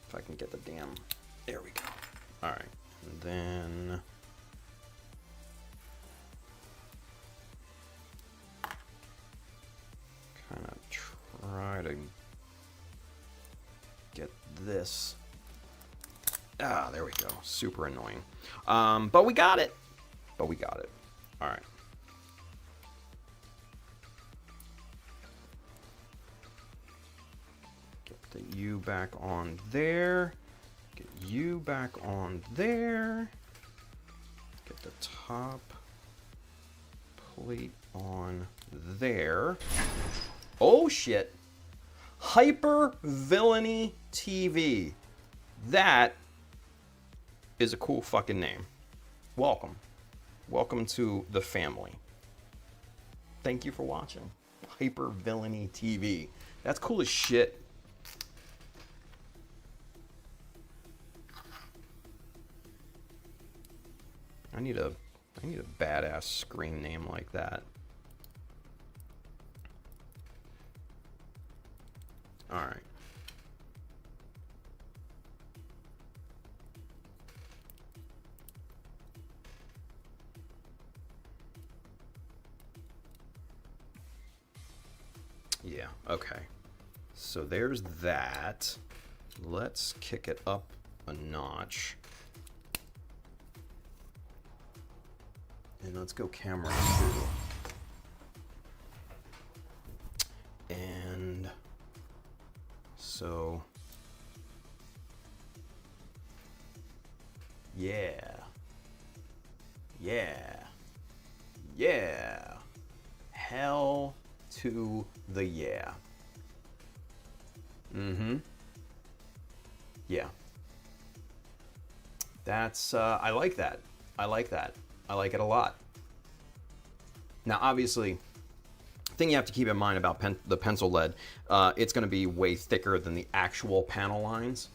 If I can get the damn, there we go. All right, and then kind of try to get this. Ah, there we go. Super annoying. But we got it. All right. Get the U back on there. Get U back on there. Get the top plate on there. Oh shit. Hyper Villainy TV. That is a cool fucking name. Welcome. Welcome to the family. Thank you for watching. Hyper Villainy TV. That's cool as shit. I need a badass screen name like that. All right. Yeah, okay. So there's that. Let's kick it up a notch. And let's go camera 2. And so, yeah. Hell to the yeah. Yeah. That's, I like that. I like it a lot. Now, obviously, the thing you have to keep in mind about the pencil lead, it's going to be way thicker than the actual panel lines.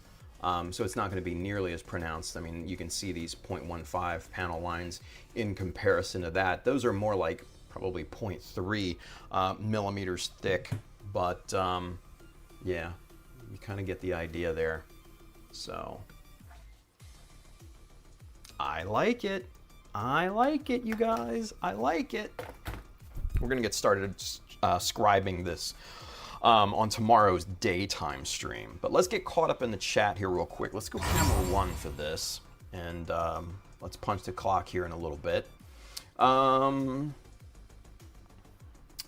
So it's not going to be nearly as pronounced. I mean, you can see these 0.15 panel lines in comparison to that. Those are more like probably 0.3 millimeters thick, but yeah, you kind of get the idea there. So I like it, you guys. I like it. We're gonna get started scribing this on tomorrow's daytime stream, but let's get caught up in the chat here real quick. Let's go camera 1 for this, and let's punch the clock here in a little bit.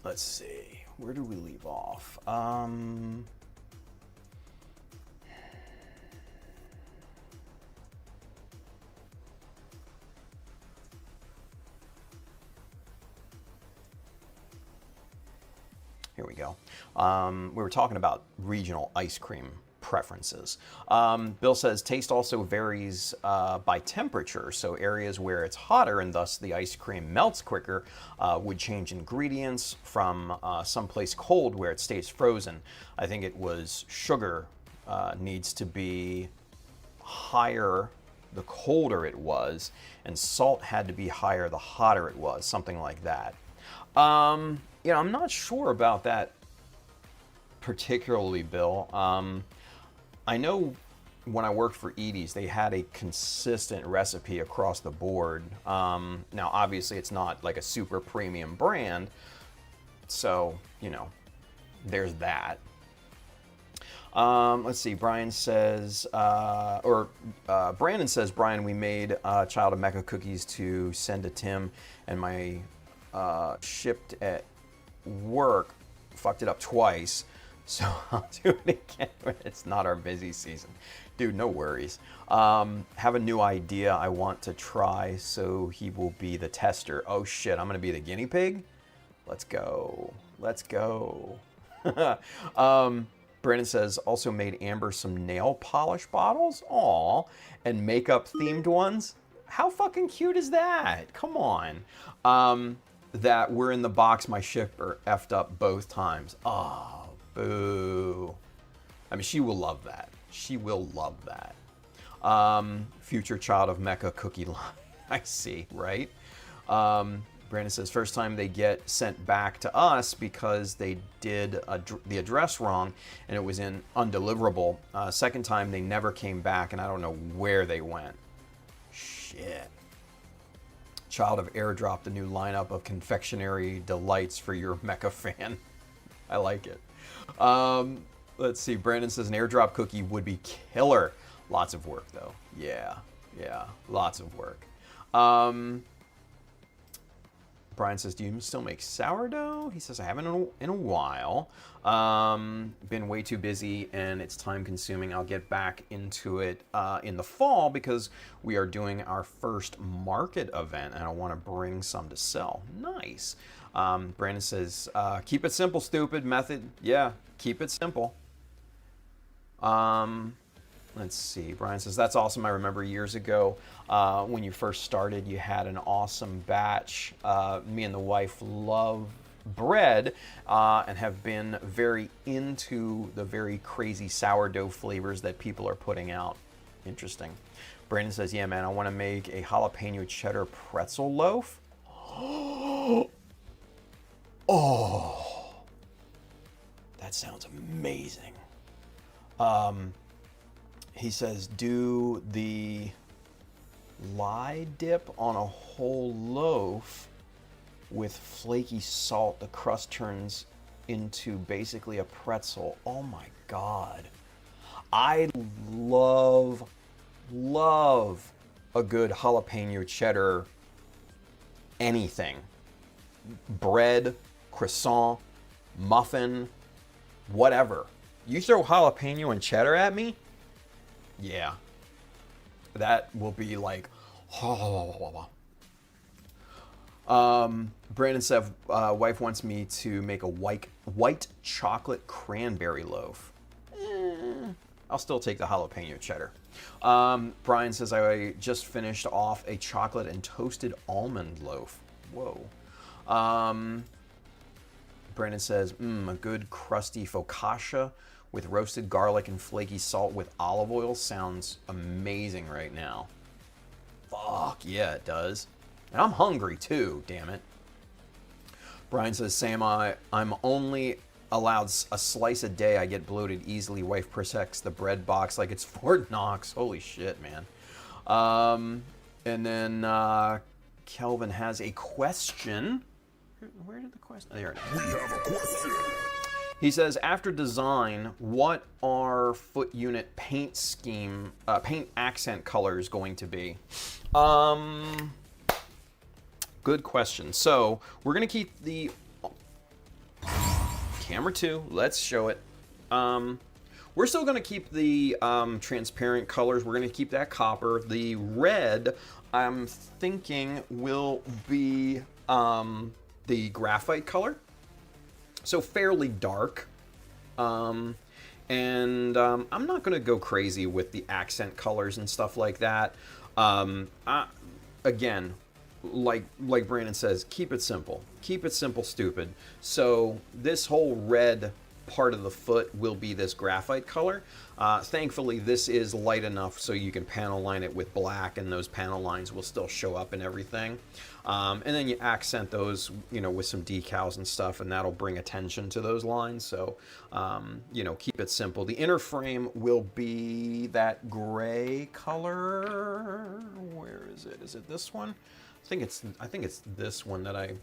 Let's see, where do we leave off? Here we go. We were talking about regional ice cream preferences. Bill says taste also varies by temperature, so areas where it's hotter and thus the ice cream melts quicker would change ingredients from someplace cold where it stays frozen. I think it was sugar needs to be higher the colder it was, and salt had to be higher the hotter it was, something like that. You know, I'm not sure about that particularly, Bill. I know when I worked for Edie's, they had a consistent recipe across the board. Now, obviously, it's not like a super premium brand, so, you know, there's that. Let's see. Brian says, Brandon says, Brian, we made a Child of Mecha cookies to send to Tim, and my shipped at work fucked it up twice, so I'll do it again when it's not our busy season. Dude, no worries. Have a new idea I want to try, so he will be the tester. Oh shit, I'm gonna be the guinea pig? Let's go. Let's go. Brandon says, also made Amber some nail polish bottles. Aw. And makeup themed ones. How fucking cute is that? Come on. That were in the box my shipper effed up both times. Oh, boo. I mean, she will love that. She will love that. Future Child of Mecha cookie line. I see, right? Brandon says, first time they get sent back to us because they did the address wrong and it was in undeliverable. Second time they never came back and I don't know where they went. Shit. Child of airdropped a new lineup of confectionery delights for your Mecha fan. I like it. Let's see. Brandon says an airdrop cookie would be killer. Lots of work though. Yeah. Lots of work. Brian says, do you still make sourdough? He says, I haven't in a while. Been way too busy and it's time consuming. I'll get back into it in the fall because we are doing our first market event and I want to bring some to sell. Nice. Brandon says, keep it simple, stupid method. Yeah, keep it simple. Let's see. Brian says, that's awesome. I remember years ago when you first started, you had an awesome batch. Me and the wife love bread and have been very into the very crazy sourdough flavors that people are putting out. Interesting. Brandon says, yeah, man, I want to make a jalapeno cheddar pretzel loaf. Oh, that sounds amazing. He says, do the lye dip on a whole loaf with flaky salt. The crust turns into basically a pretzel. Oh my God. I love a good jalapeno cheddar anything. Bread, croissant, muffin, whatever. You throw jalapeno and cheddar at me? Yeah, that will be like, Brandon said, wife wants me to make a white chocolate cranberry loaf. I'll still take the jalapeno cheddar. Brian says, I just finished off a chocolate and toasted almond loaf. Whoa. Brandon says, a good crusty focaccia with roasted garlic and flaky salt with olive oil sounds amazing right now. Fuck yeah, it does. And I'm hungry too, damn it. Brian says, Sam, I'm only allowed a slice a day. I get bloated easily. Wife protects the bread box like it's Fort Knox. Holy shit, man. And then Kelvin has a question. Where did the question? There it is. We have a question. He says, after design, what are foot unit paint accent colors going to be? Good question. So we're going to keep the camera 2. Let's show it. We're still going to keep the transparent colors. We're going to keep that copper. The red, I'm thinking, will be the graphite color. So fairly dark. I'm not going to go crazy with the accent colors and stuff like that. Again, like Brandon says, keep it simple. Keep it simple, stupid. So this whole red part of the foot will be this graphite color. Thankfully, this is light enough so you can panel line it with black, and those panel lines will still show up and everything. And then you accent those, with some decals and stuff, and that'll bring attention to those lines. So, keep it simple. The inner frame will be that gray color. Where is it? Is it this one? I think it's this one that I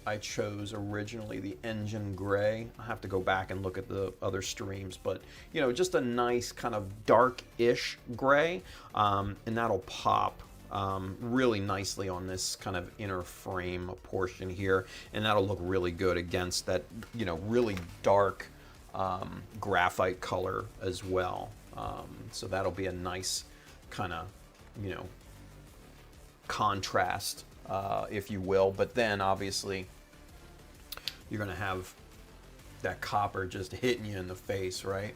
I chose originally the engine gray. I have to go back and look at the other streams, but you know, just a nice kind of dark-ish gray, and that'll pop really nicely on this kind of inner frame portion here, and that'll look really good against that, you know, really dark graphite color as well. So that'll be a nice kind of, you know, contrast, if you will. But then obviously you're going to have that copper just hitting you in the face, right?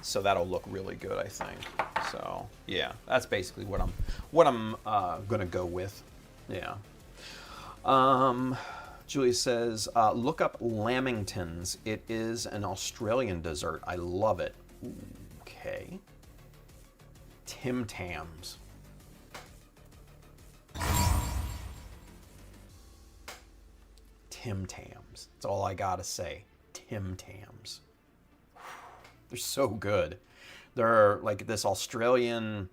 So that'll look really good, I think. So yeah, that's basically what I'm gonna go with. Yeah. Julia says, look up lamingtons. It is an Australian dessert. I love it. Ooh, okay. Tim Tams. Tim Tams. That's all I gotta say. Tim Tams. They're so good. They're like this Australian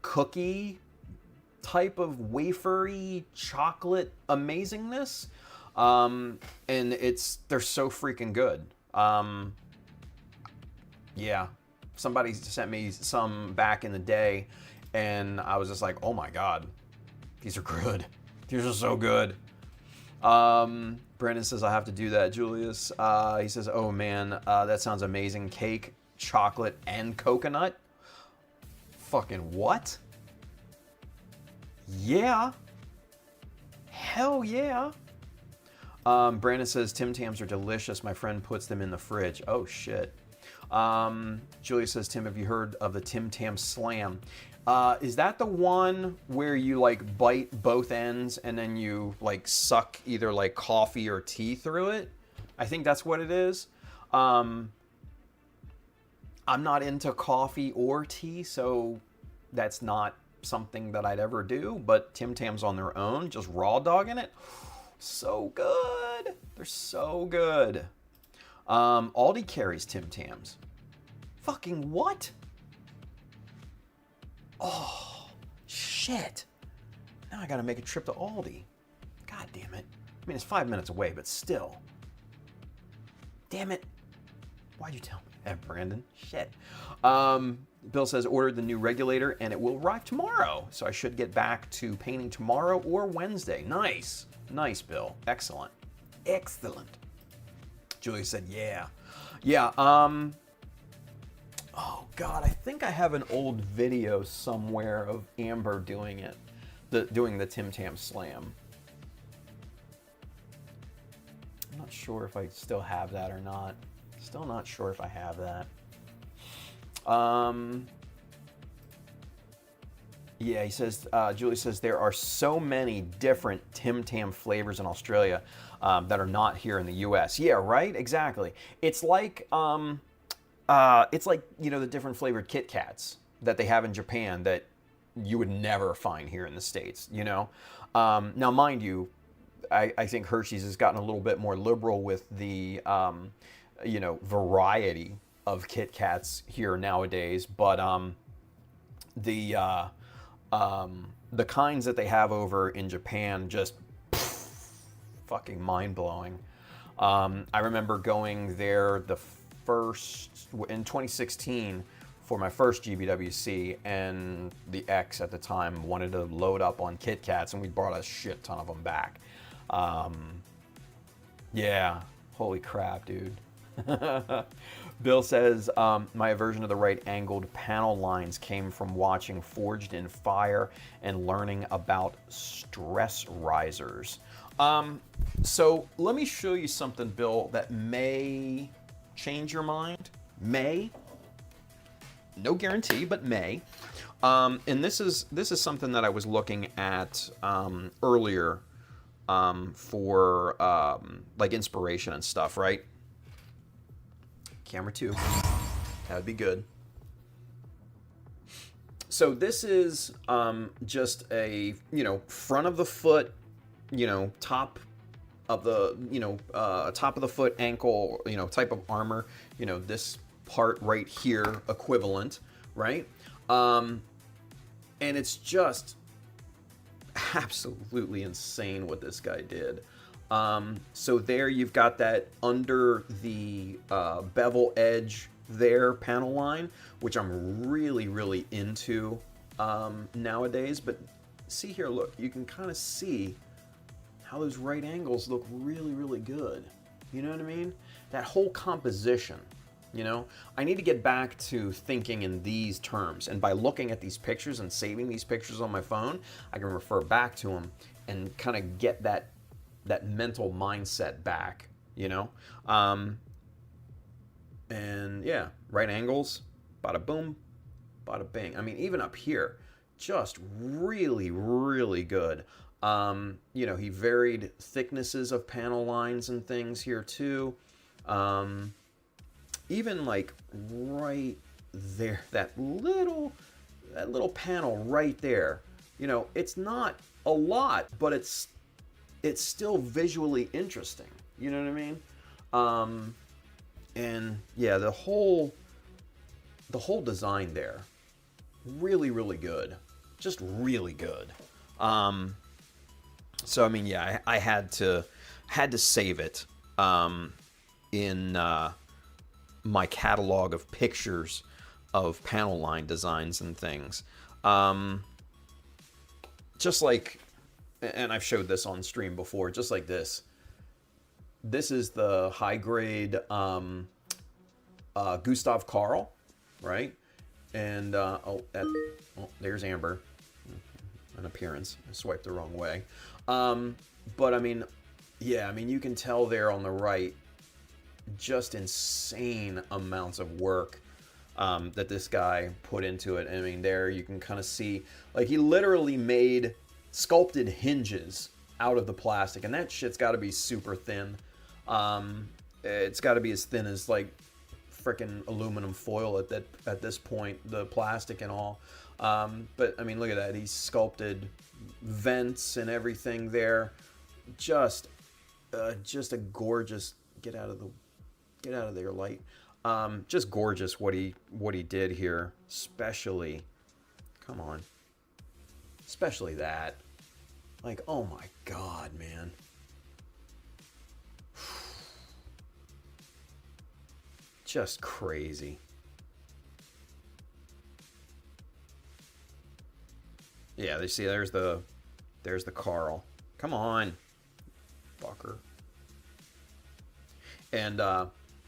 cookie type of wafery chocolate amazingness. And they're so freaking good. Yeah. Somebody sent me some back in the day, and I was just like, oh my God, these are good. These are so good. Brandon says, I have to do that. Julius, he says, oh man, that sounds amazing. Cake, chocolate, and coconut. Fucking what? Yeah. Hell yeah. Brandon says, Tim Tams are delicious. My friend puts them in the fridge. Oh shit. Julia says, Tim, have you heard of the Tim Tam Slam? Is that the one where you like bite both ends and then you like suck either like coffee or tea through it? I think that's what it is. I'm not into coffee or tea, so that's not something that I'd ever do, but Tim Tams on their own, just raw dogging it, so good. They're so good. Aldi carries Tim Tams. Fucking what? Oh, shit. Now I gotta make a trip to Aldi. God damn it. I mean, it's 5 minutes away, but still. Damn it. Why'd you tell me that, Brandon? Shit. Bill says, ordered the new regulator, and it will arrive tomorrow. So I should get back to painting tomorrow or Wednesday. Nice. Nice, Bill. Excellent. Excellent. Julie said, yeah. Yeah, oh God, I think I have an old video somewhere of Amber doing it, doing the Tim Tam Slam. I'm not sure if I still have that or not. Still not sure if I have that. Yeah, he says, Julie says, there are so many different Tim Tam flavors in Australia that are not here in the US. Yeah, right? Exactly. It's like, you know, the different flavored Kit Kats that they have in Japan that you would never find here in the States, you know? Now, mind you, I think Hershey's has gotten a little bit more liberal with the, you know, variety of Kit Kats here nowadays, but the kinds that they have over in Japan just fucking mind-blowing. I remember going there in 2016 for my first GBWC, and the ex at the time wanted to load up on Kit Kats, and we brought a shit ton of them back. Yeah, holy crap, dude. Bill says, my aversion to the right-angled panel lines came from watching Forged in Fire and learning about stress risers. So let me show you something, Bill, that may change your mind. May. No guarantee, but may. And this is something that I was looking at earlier for like inspiration and stuff, right? Camera 2. That would be good. So this is just a, you know, front of the foot, you know, top of the, you know, top of the foot, ankle, you know, type of armor, you know, this part right here equivalent, right? And it's just absolutely insane what this guy did. So there you've got that under the bevel edge there panel line, which I'm really, really into nowadays. But see here, look, you can kind of see how those right angles look really, really good. You know what I mean? That whole composition, you know? I need to get back to thinking in these terms. And by looking at these pictures and saving these pictures on my phone, I can refer back to them and kind of get that mental mindset back, you know? And yeah, right angles, bada boom, bada bing. I mean, even up here, just really, really good. You know, he varied thicknesses of panel lines and things here too. Even like right there, that little panel right there, you know, it's not a lot, but it's still visually interesting. You know what I mean? And yeah, the whole design there, really, really good. Just really good. So I mean, yeah, I had to save it in my catalog of pictures of panel line designs and things. Just like, and I've showed this on stream before, just like this. This is the high grade Gustav Karl, right? And there's Amber. An appearance. I swiped the wrong way. But I mean, yeah, I mean, you can tell there on the right, just insane amounts of work that this guy put into it. I mean, there you can kind of see, like, he literally made sculpted hinges out of the plastic, and that shit's got to be super thin. It's got to be as thin as like freaking aluminum foil at this point, the plastic and all. But I mean, look at that. He sculpted vents and everything there. Just a gorgeous. Get out of there, light. Just gorgeous what he did here. Especially, come on. Especially that. Like, oh my God, man. Just crazy. Yeah, they see there's the Carl. Come on, fucker. And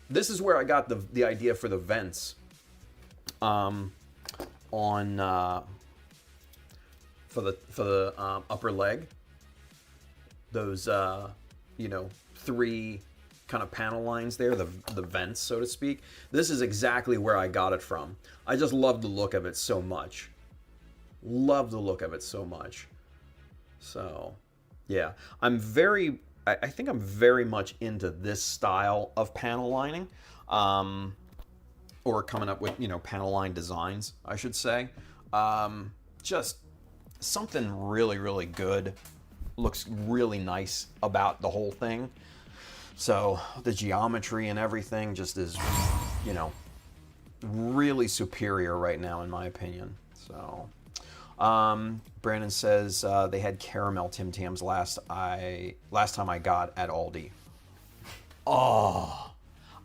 this is where I got the idea for the vents. On for the upper leg. Those you know, 3 kind of panel lines there, the vents, so to speak. This is exactly where I got it from. I just love the look of it so much. Love the look of it so much. So, yeah. I think I'm very much into this style of panel lining. Or coming up with, you know, panel line designs, I should say. Just something really, really good. Looks really nice about the whole thing. So the geometry and everything just is, you know, really superior right now in my opinion. So Brandon says they had caramel Tim Tams last time I got at Aldi. Oh,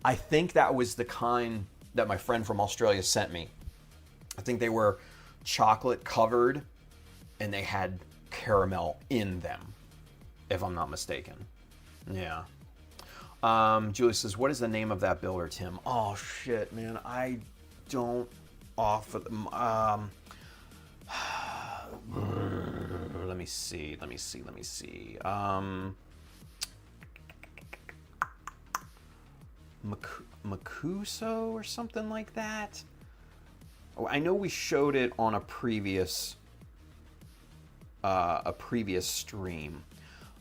I think that was the kind that my friend from Australia sent me. I think they were chocolate covered and they had caramel in them, if I'm not mistaken. Yeah. Julie says, what is the name of that builder, Tim? Oh, shit, man. I don't offer them. Let me see. Makuso or something like that? Oh, I know we showed it on a previous stream,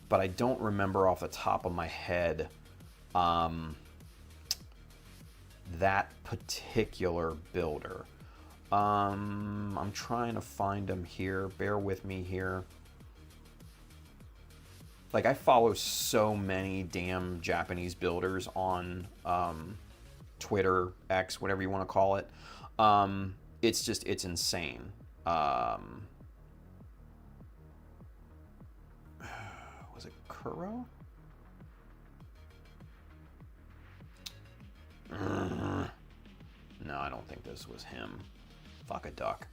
but I don't remember off the top of my head that particular builder. I'm trying to find him here. Bear with me here. Like, I follow so many damn Japanese builders on Twitter, X, whatever you want to call it. It's insane. Kuro? No, I don't think this was him. Fuck a duck.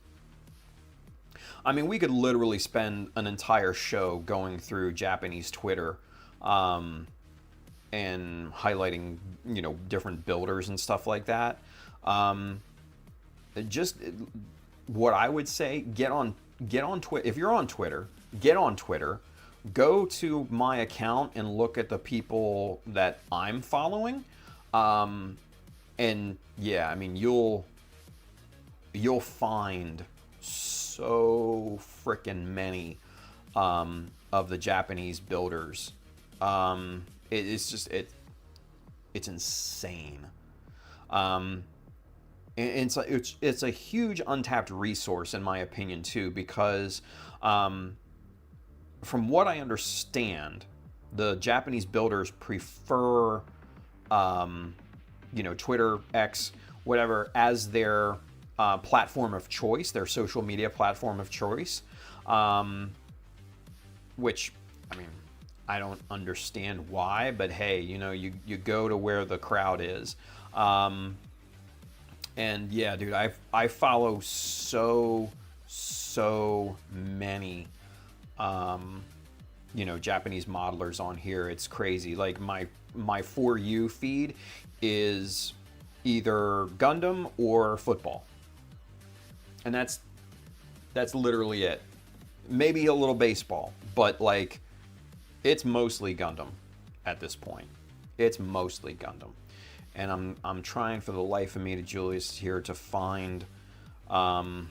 I mean, we could literally spend an entire show going through Japanese Twitter and highlighting, you know, different builders and stuff like that. Just what I would say, get on Twitter. If you're on Twitter, get on Twitter. Go to my account and look at the people that I'm following. And yeah, I mean, you'll find so freaking many of the Japanese builders. It's insane. And it's a huge untapped resource in my opinion too, because from what I understand, the Japanese builders prefer you know, Twitter, X, whatever, as their platform of choice, their social media platform of choice, which, I mean, I don't understand why, but hey, you know, you go to where the crowd is. And yeah, dude, I follow so many, you know, Japanese modelers on here. It's crazy. Like my For You feed is either Gundam or football. And that's literally it. Maybe a little baseball, but like it's mostly Gundam at this point. It's mostly Gundam. And I'm trying for the life of me to Julius here to find oh,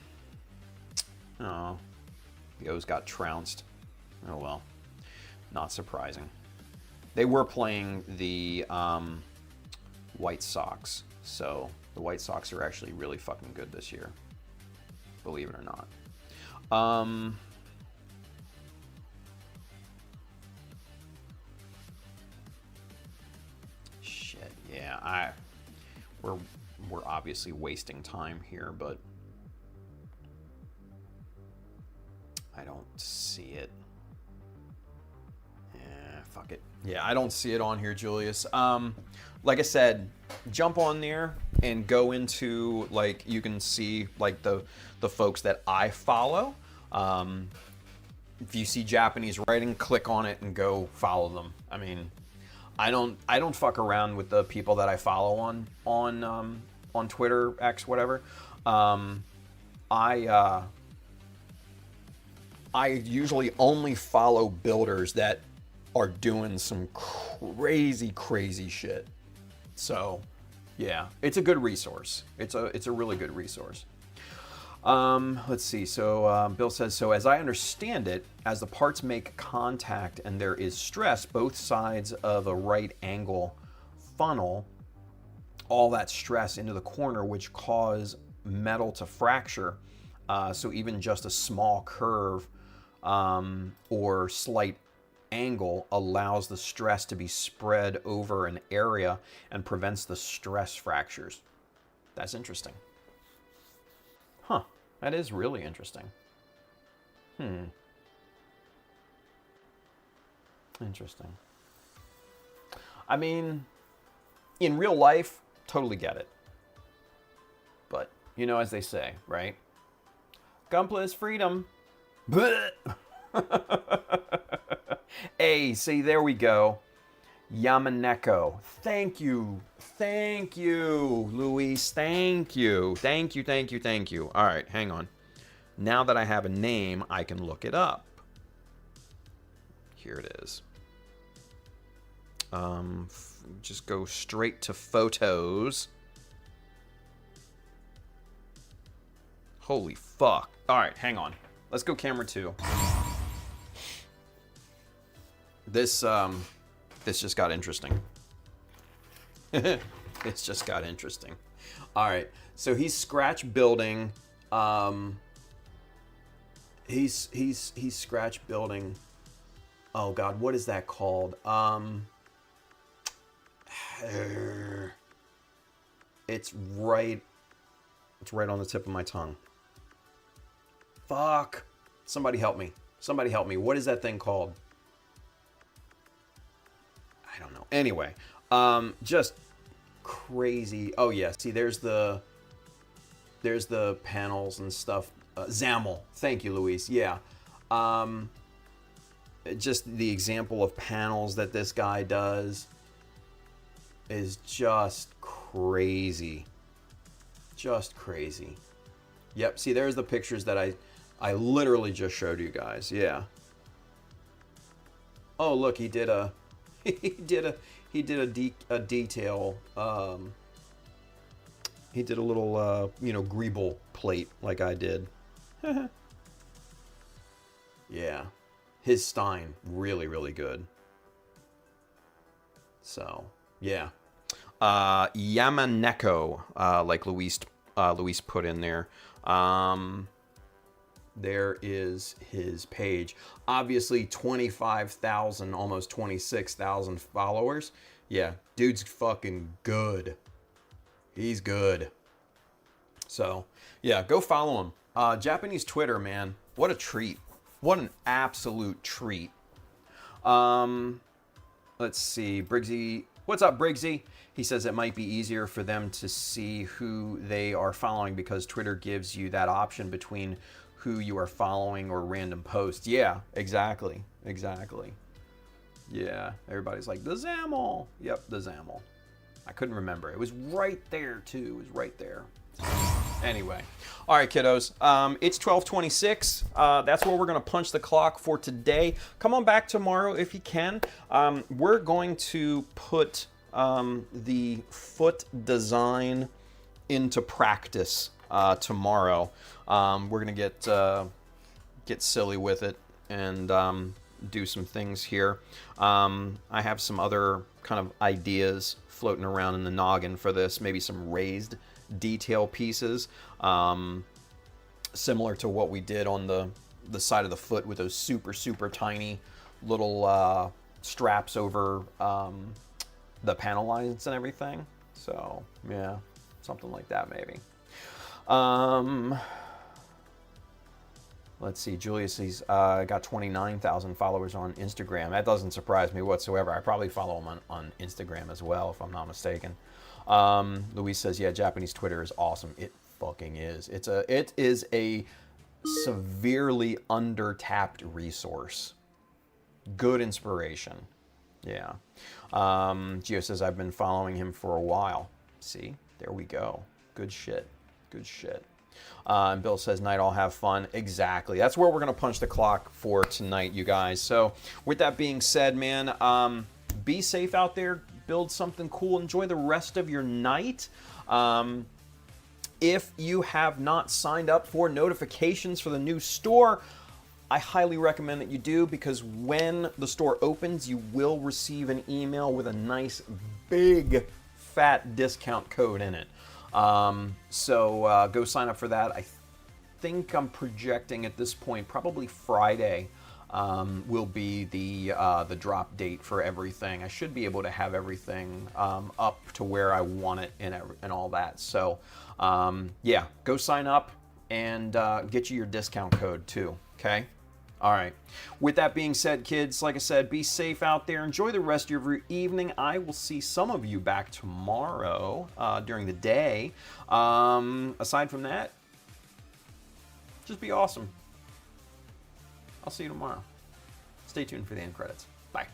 the O's got trounced. Oh well. Not surprising. They were playing the White Sox, so the White Sox are actually really fucking good this year, believe it or not. Shit, yeah, we're obviously wasting time here, but I don't see it. Fuck it. Yeah, I don't see it on here, Julius. Like I said, jump on there and go into, like, you can see like the folks that I follow. If you see Japanese writing, click on it and go follow them. I mean, I don't fuck around with the people that I follow on Twitter, X, whatever. I usually only follow builders that are doing some crazy shit. So, yeah, it's a good resource. It's a really good resource. Let's see. So Bill says, so as I understand it, as the parts make contact and there is stress, both sides of a right angle funnel all that stress into the corner, which cause metal to fracture. So even just a small curve or slight angle allows the stress to be spread over an area and prevents the stress fractures. That's interesting. Huh, that is really interesting. Interesting. I mean, in real life, totally get it. But, you know, as they say, right? Gunpla is freedom. Hey, see, there we go. Yamaneko. Thank you, Luis. Thank you. All right, hang on. Now that I have a name, I can look it up. Here it is. Just go straight to photos. Holy fuck. All right, hang on. Let's go camera 2. This just got interesting. It's just got interesting. All right, so he's scratch building. He's scratch building. Oh God, what is that called? It's right on the tip of my tongue. Fuck. Somebody help me. What is that thing called? don't know. Anyway, just crazy. Oh yeah, see, there's the panels and stuff. XAML. Thank you, Luis. Yeah. Just the example of panels that this guy does is just crazy. Just crazy. Yep. See, there's the pictures that I literally just showed you guys. Yeah. Oh, look, he did a detail. He did a little greeble plate like I did. Yeah. His Stein, really, really good. So, yeah. Yamaneko, like Luis put in there. There is his page. Obviously, 25,000, almost 26,000 followers. Yeah, dude's fucking good. He's good. So, yeah, go follow him. Japanese Twitter, man. What a treat. What an absolute treat. Let's see. Briggsy. What's up, Briggsy? He says it might be easier for them to see who they are following because Twitter gives you that option between who you are following or random posts. Yeah, exactly. Exactly. Yeah, everybody's like, the XAML. Yep, the XAML. I couldn't remember. It was right there, too. It was right there. Anyway. All right, kiddos. It's 12:26. That's where we're going to punch the clock for today. Come on back tomorrow if you can. We're going to put the foot design into practice tomorrow. We're going to get silly with it and do some things here. I have some other kind of ideas floating around in the noggin for this. Maybe some raised detail pieces, similar to what we did on the side of the foot with those super tiny little straps over the panel lines and everything. So yeah, something like that maybe. Let's see, Julius, he's got 29,000 followers on Instagram. That doesn't surprise me whatsoever. I probably follow him on Instagram as well, if I'm not mistaken. Luis says, yeah, Japanese Twitter is awesome. It fucking is. It is a severely under-tapped resource. Good inspiration. Yeah. Gio says, I've been following him for a while. See, there we go. Good shit. Good shit. And Bill says, night, all have fun. Exactly. That's where we're going to punch the clock for tonight, you guys. So with that being said, man, be safe out there. Build something cool. Enjoy the rest of your night. If you have not signed up for notifications for the new store, I highly recommend that you do, because when the store opens, you will receive an email with a nice big fat discount code in it. So go sign up for that. I think I'm projecting at this point probably Friday will be the drop date for everything. I should be able to have everything up to where I want it and all that. So yeah, go sign up and get you your discount code too. Okay. All right. With that being said, kids, like I said, be safe out there. Enjoy the rest of your evening. I will see some of you back tomorrow during the day. Aside from that, just be awesome. I'll see you tomorrow. Stay tuned for the end credits. Bye.